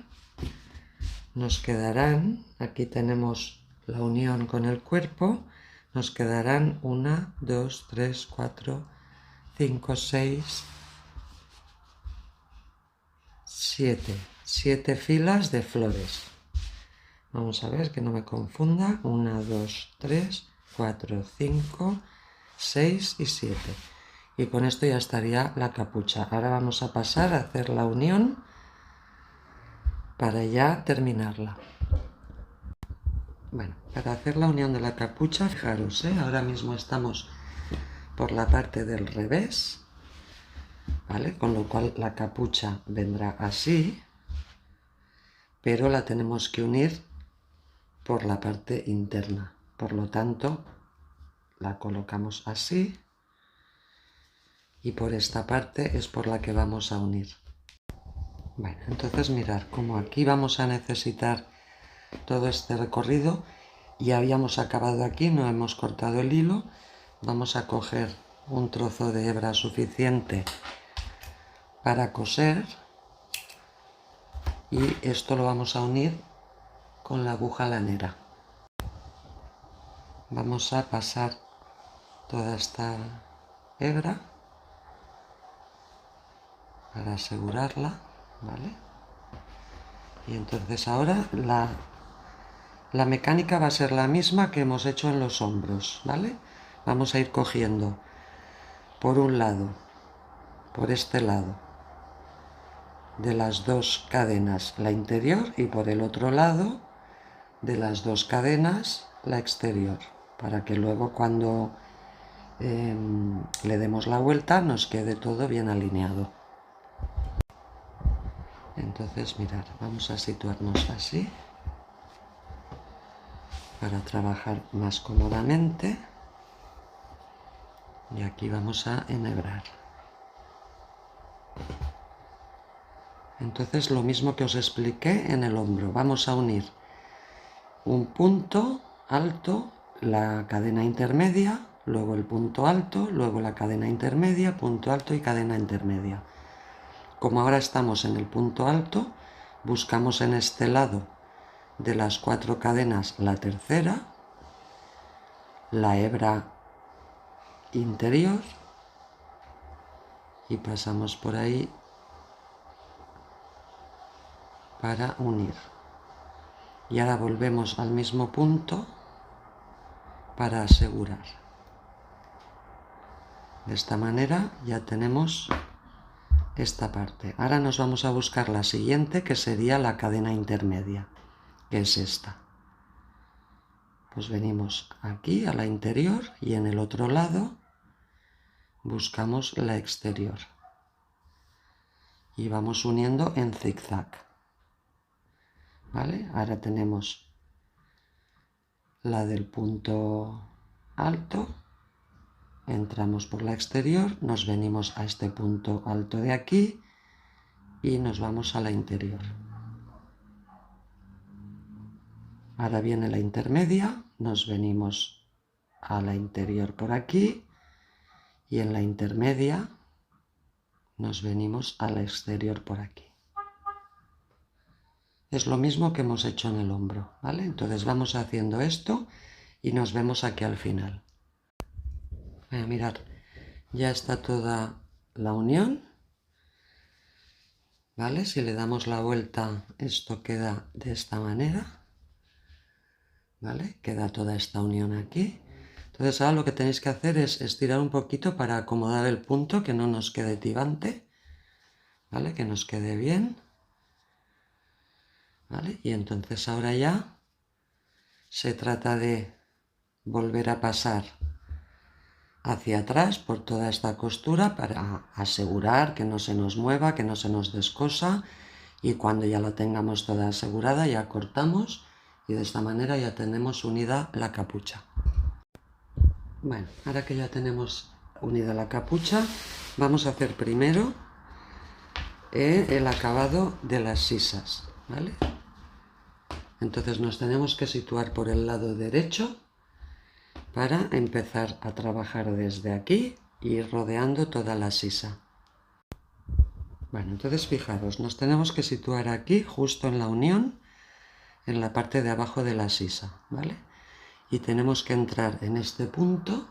nos quedarán, aquí tenemos la unión con el cuerpo, nos quedarán 1, 2, 3, 4, 5, 6, 7 filas de flores. Vamos a ver que no me confunda. 1, 2, 3, 4, 5, 6 y 7. Y con esto ya estaría la capucha. Ahora vamos a pasar a hacer la unión para ya terminarla. Bueno, para hacer la unión de la capucha, fijaros, ahora mismo estamos por la parte del revés, ¿vale? Con lo cual la capucha vendrá así, pero la tenemos que unir por la parte interna. Por lo tanto, la colocamos así y por esta parte es por la que vamos a unir. Bueno, entonces mirad, como aquí vamos a necesitar todo este recorrido y habíamos acabado aquí, no hemos cortado el hilo, vamos a coger un trozo de hebra suficiente para coser y esto lo vamos a unir con la aguja lanera. Vamos a pasar toda esta hebra para asegurarla, ¿vale? Y entonces ahora la mecánica va a ser la misma que hemos hecho en los hombros, ¿vale? Vamos a ir cogiendo por un lado, por este lado de las 2 cadenas la interior y por el otro lado de las 2 cadenas la exterior, para que luego cuando le demos la vuelta nos quede todo bien alineado. Entonces mirad, vamos a situarnos así para trabajar más cómodamente y aquí vamos a enhebrar. Entonces lo mismo que os expliqué en el hombro, vamos a unir un punto alto, la cadena intermedia, luego el punto alto, luego la cadena intermedia, punto alto y cadena intermedia. Como ahora estamos en el punto alto, buscamos en este lado de las 4 cadenas la tercera, la hebra interior y pasamos por ahí para unir. Y ahora volvemos al mismo punto para asegurar. De esta manera ya tenemos esta parte. Ahora nos vamos a buscar la siguiente, que sería la cadena intermedia, que es esta. Pues venimos aquí a la interior y en el otro lado buscamos la exterior. Y vamos uniendo en zigzag. ¿Vale? Ahora tenemos la del punto alto. Entramos por la exterior, nos venimos a este punto alto de aquí y nos vamos a la interior. Ahora viene la intermedia, nos venimos a la interior por aquí y en la intermedia nos venimos a la exterior por aquí. Es lo mismo que hemos hecho en el hombro, ¿vale? Entonces vamos haciendo esto y nos vemos aquí al final. Mirad, ya está toda la unión, ¿vale? Si le damos la vuelta, esto queda de esta manera, ¿vale? Queda toda esta unión aquí. Entonces ahora lo que tenéis que hacer es estirar un poquito para acomodar el punto, que no nos quede tibante, ¿vale? Que nos quede bien, ¿vale? Y entonces ahora ya se trata de volver a pasar hacia atrás por toda esta costura para asegurar que no se nos mueva, que no se nos descosa, y cuando ya la tengamos toda asegurada ya cortamos y de esta manera ya tenemos unida la capucha. Bueno, ahora que ya tenemos unida la capucha, vamos a hacer primero el acabado de las sisas, ¿vale? Entonces nos tenemos que situar por el lado derecho para empezar a trabajar desde aquí y ir rodeando toda la sisa. Bueno, entonces fijaros, nos tenemos que situar aquí justo en la unión, en la parte de abajo de la sisa, ¿vale? Y tenemos que entrar en este punto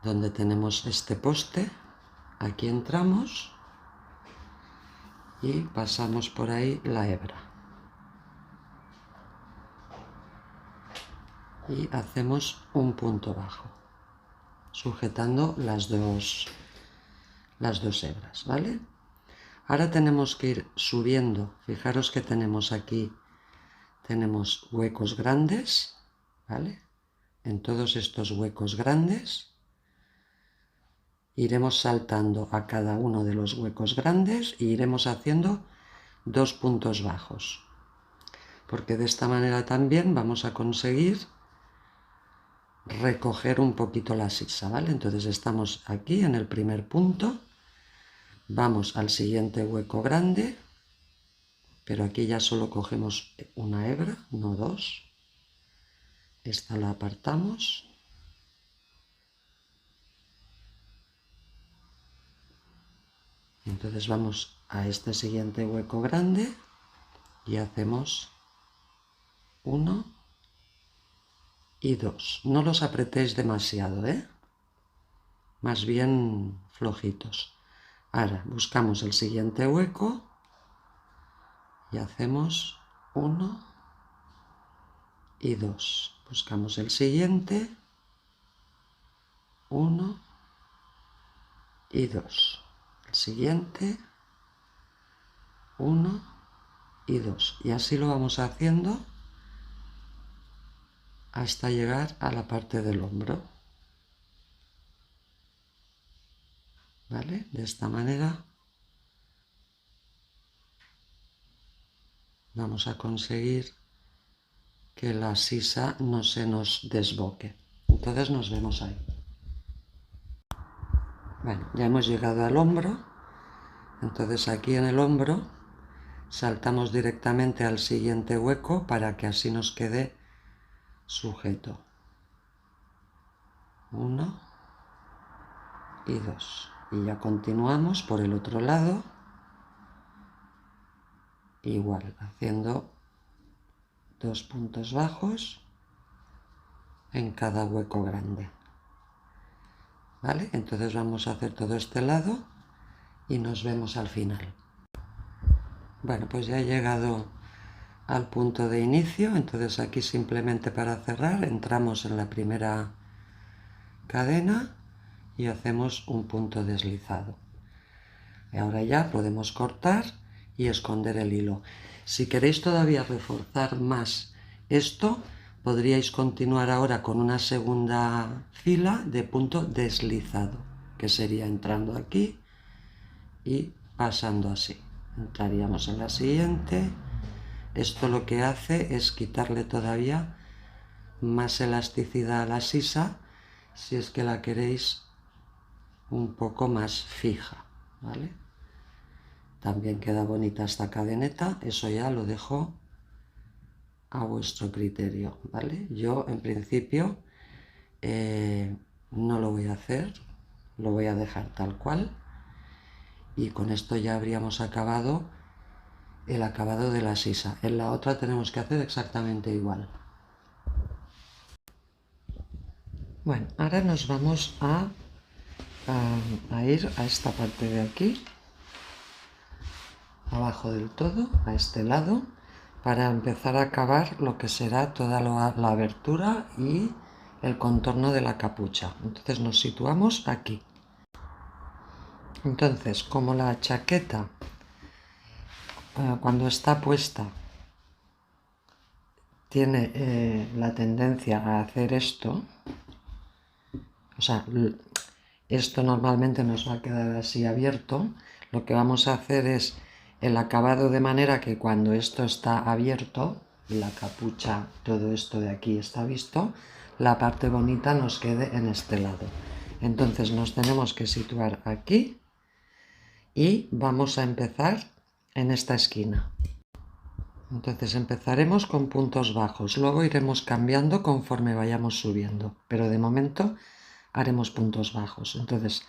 donde tenemos este poste, aquí entramos y pasamos por ahí la hebra y hacemos un punto bajo sujetando las dos hebras, ¿vale? Ahora tenemos que ir subiendo. Fijaros que tenemos aquí, tenemos huecos grandes, ¿vale? En todos estos huecos grandes iremos saltando a cada uno de los huecos grandes e iremos haciendo 2 puntos bajos, porque de esta manera también vamos a conseguir recoger un poquito la sisa, ¿vale? Entonces estamos aquí en el primer punto, vamos al siguiente hueco grande, pero aquí ya solo cogemos una hebra, no dos. Esta la apartamos. Entonces vamos a este siguiente hueco grande y hacemos 1 y 2. No los apretéis demasiado, ¿eh? Más bien flojitos. Ahora buscamos el siguiente hueco y hacemos 1 y 2. Buscamos el siguiente, 1 y 2. El siguiente, 1 y 2. Y así lo vamos haciendo hasta llegar a la parte del hombro. ¿Vale? De esta manera vamos a conseguir que la sisa no se nos desboque. Entonces nos vemos ahí. Bueno, ya hemos llegado al hombro. Entonces aquí en el hombro saltamos directamente al siguiente hueco para que así nos quede sujeto. 1 y 2. Y ya continuamos por el otro lado. Igual, haciendo 2 puntos bajos en cada hueco grande. ¿Vale? Entonces vamos a hacer todo este lado y nos vemos al final. Bueno, pues ya he llegado al punto de inicio, entonces aquí simplemente para cerrar entramos en la primera cadena y hacemos un punto deslizado. Y ahora ya podemos cortar y esconder el hilo. Si queréis todavía reforzar más esto, podríais continuar ahora con una segunda fila de punto deslizado, que sería entrando aquí y pasando así. Entraríamos en la siguiente. Esto lo que hace es quitarle todavía más elasticidad a la sisa, si es que la queréis un poco más fija, ¿vale? También queda bonita esta cadeneta, eso ya lo dejo a vuestro criterio, ¿vale? Yo en principio no lo voy a hacer, lo voy a dejar tal cual y con esto ya habríamos acabado el acabado de la sisa. En la otra tenemos que hacer exactamente igual. Bueno, ahora nos vamos a ir a esta parte de aquí, abajo del todo, a este lado, para empezar a acabar lo que será toda la abertura y el contorno de la capucha. Entonces nos situamos aquí. Entonces, como la chaqueta cuando está puesta tiene la tendencia a hacer esto, o sea, esto normalmente nos va a quedar así abierto, lo que vamos a hacer es el acabado de manera que cuando esto está abierto, la capucha, todo esto de aquí está visto, la parte bonita nos quede en este lado. Entonces nos tenemos que situar aquí y vamos a empezar en esta esquina. Entonces empezaremos con puntos bajos, luego iremos cambiando conforme vayamos subiendo, pero de momento haremos puntos bajos. Entonces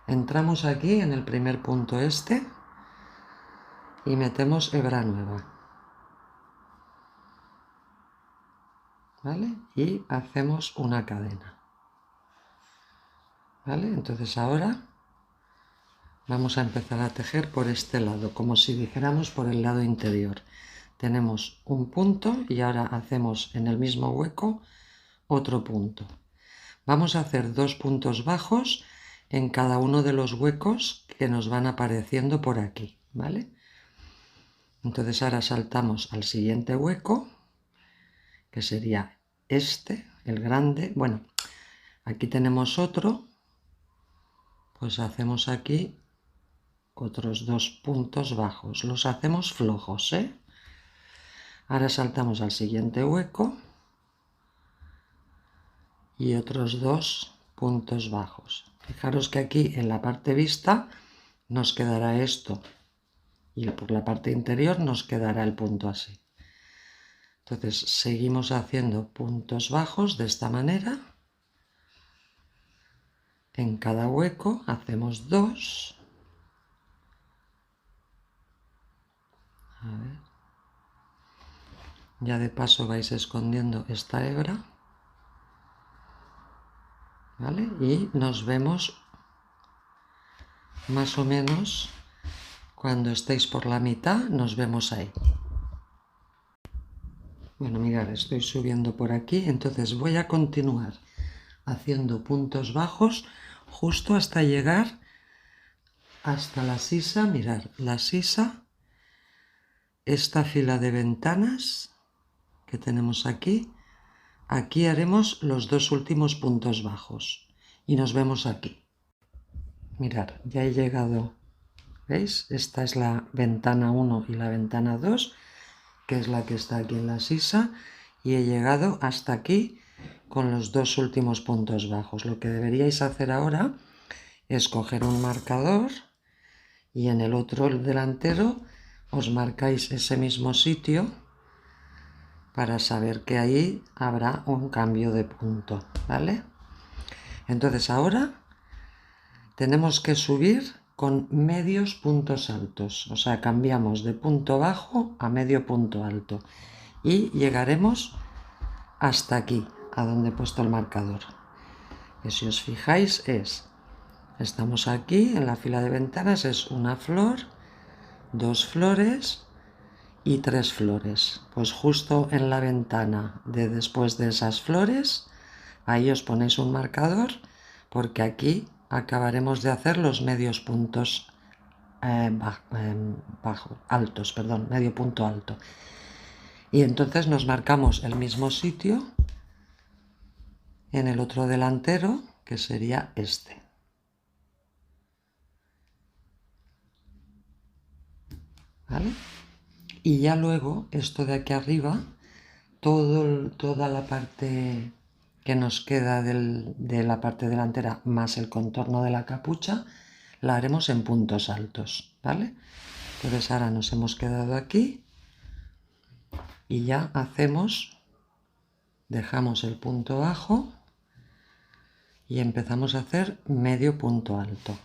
entramos aquí en el primer punto este y metemos hebra nueva, ¿vale? Y hacemos una cadena, ¿vale? Entonces ahora vamos a empezar a tejer por este lado, como si dijéramos por el lado interior. Tenemos un punto y ahora hacemos en el mismo hueco otro punto. Vamos a hacer 2 puntos bajos en cada uno de los huecos que nos van apareciendo por aquí, ¿vale? Entonces ahora saltamos al siguiente hueco, que sería este, el grande. Bueno, aquí tenemos otro, pues hacemos aquí otros 2 puntos bajos. Los hacemos flojos, ¿eh? Ahora saltamos al siguiente hueco y otros 2 puntos bajos. Fijaros que aquí en la parte vista nos quedará esto y por la parte interior nos quedará el punto así. Entonces seguimos haciendo puntos bajos de esta manera. En cada hueco hacemos 2. A ver. Ya de paso vais escondiendo esta hebra, ¿vale? Y nos vemos más o menos cuando estéis por la mitad, nos vemos ahí. Bueno, mirad, estoy subiendo por aquí, entonces voy a continuar haciendo puntos bajos justo hasta llegar hasta la sisa. Mirad, la sisa, esta fila de ventanas que tenemos aquí, aquí haremos los 2 últimos puntos bajos y nos vemos aquí. Mirad, ya he llegado, ¿veis? Esta es la ventana 1 y la ventana 2, que es la que está aquí en la sisa, y he llegado hasta aquí con los 2 últimos puntos bajos. Lo que deberíais hacer ahora es coger un marcador y en el otro delantero os marcáis ese mismo sitio para saber que ahí habrá un cambio de punto, ¿vale? Entonces ahora tenemos que subir con medios puntos altos, o sea, cambiamos de punto bajo a medio punto alto y llegaremos hasta aquí, a donde he puesto el marcador. Que si os fijáis estamos aquí en la fila de ventanas, es una flor, 2 flores y 3 flores. Pues justo en la ventana de después de esas flores, ahí os ponéis un marcador, porque aquí acabaremos de hacer los medios puntos altos, perdón, medio punto alto. Y entonces nos marcamos el mismo sitio en el otro delantero, que sería este. ¿Vale? Y ya luego, esto de aquí arriba, toda la parte que nos queda de la parte delantera más el contorno de la capucha, la haremos en puntos altos, ¿vale? Entonces ahora nos hemos quedado aquí y ya dejamos el punto bajo y empezamos a hacer medio punto alto,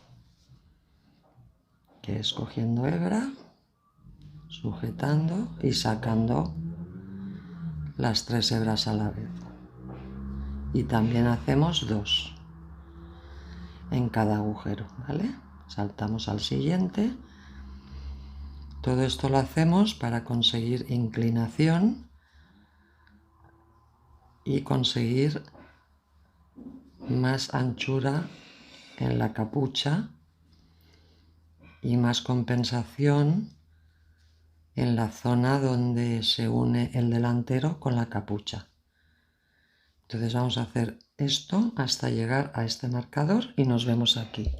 que es cogiendo hebra, sujetando y sacando las 3 hebras a la vez. Y también hacemos 2 en cada agujero, ¿vale? Saltamos al siguiente. Todo esto lo hacemos para conseguir inclinación y conseguir más anchura en la capucha y más compensación en la zona donde se une el delantero con la capucha. Entonces vamos a hacer esto hasta llegar a este marcador y nos vemos aquí.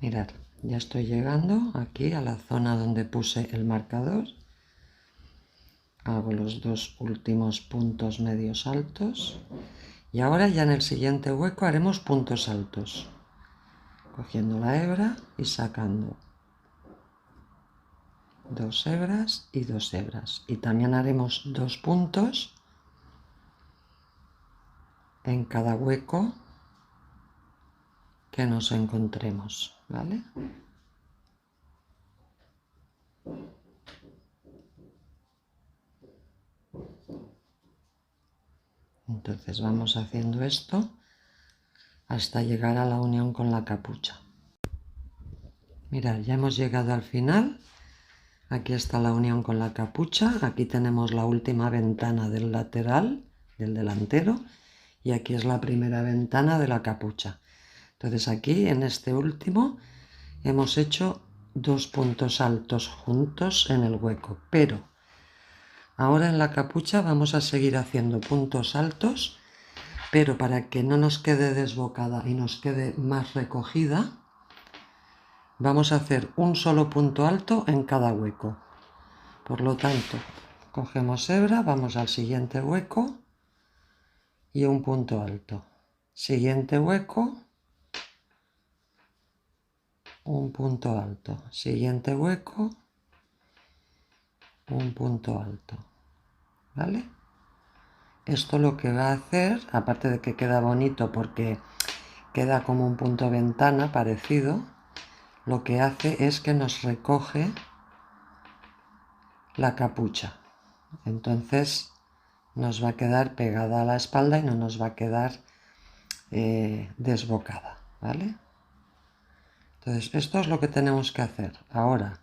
Mirad, ya estoy llegando aquí a la zona donde puse el marcador. Hago los 2 últimos puntos medios altos y ahora ya en el siguiente hueco haremos puntos altos, cogiendo la hebra y sacando 2 hebras y 2 hebras, y también haremos 2 puntos en cada hueco que nos encontremos, ¿vale? Entonces vamos haciendo esto hasta llegar a la unión con la capucha. Mirad, ya hemos llegado al final. Aquí está la unión con la capucha. Aquí tenemos la última ventana del lateral, del delantero, y aquí es la primera ventana de la capucha. Entonces aquí en este último hemos hecho 2 puntos altos juntos en el hueco, pero ahora en la capucha vamos a seguir haciendo puntos altos, pero para que no nos quede desbocada y nos quede más recogida, vamos a hacer un solo punto alto en cada hueco. Por lo tanto, cogemos hebra, vamos al siguiente hueco y un punto alto. Siguiente hueco, un punto alto. Siguiente hueco, un punto alto. ¿Vale? Esto lo que va a hacer, aparte de que queda bonito porque queda como un punto ventana parecido, lo que hace es que nos recoge la capucha. Entonces nos va a quedar pegada a la espalda y no nos va a quedar desbocada, ¿vale? Entonces esto es lo que tenemos que hacer. Ahora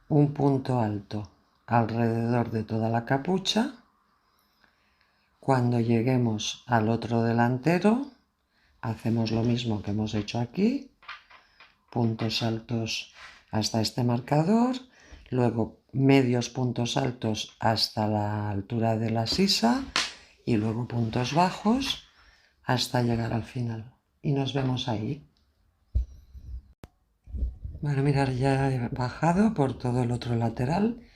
un punto alto alrededor de toda la capucha. Cuando lleguemos al otro delantero hacemos lo mismo que hemos hecho aquí, puntos altos hasta este marcador, luego medios puntos altos hasta la altura de la sisa y luego puntos bajos hasta llegar al final. Y nos vemos ahí. Bueno, mirad, ya he bajado por todo el otro lateral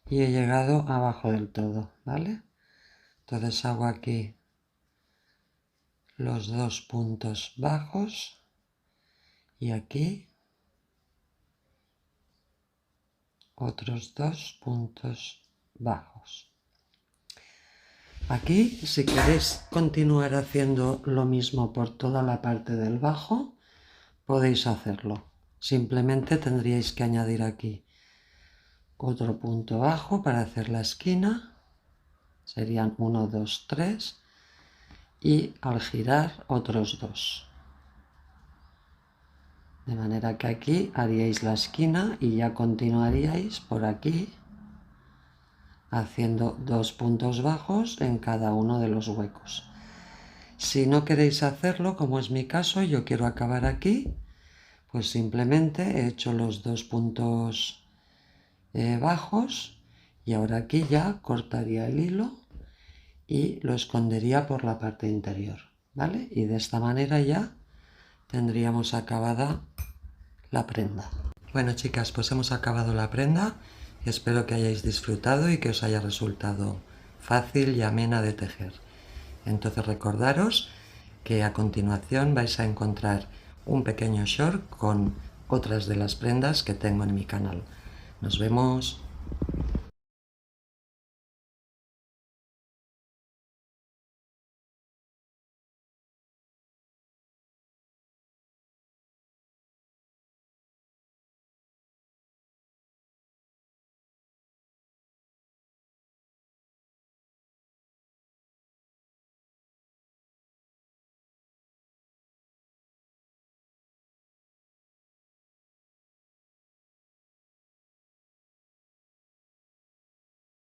y he llegado abajo del todo, ¿vale? Entonces hago aquí los 2 puntos bajos y aquí otros 2 puntos bajos. Aquí, si queréis continuar haciendo lo mismo por toda la parte del bajo, podéis hacerlo. Simplemente tendríais que añadir aquí otro punto bajo para hacer la esquina. Serían 1, 2, 3 y al girar otros 2. De manera que aquí haríais la esquina y ya continuaríais por aquí haciendo 2 puntos bajos en cada uno de los huecos. Si no queréis hacerlo, como es mi caso, yo quiero acabar aquí, pues simplemente he hecho los 2 puntos bajos y ahora aquí ya cortaría el hilo y lo escondería por la parte interior, ¿vale? Y de esta manera ya tendríamos acabada la prenda. Bueno, chicas, pues hemos acabado la prenda. Espero que hayáis disfrutado y que os haya resultado fácil y amena de tejer. Entonces recordaros que a continuación vais a encontrar un pequeño short con otras de las prendas que tengo en mi canal. Nos vemos.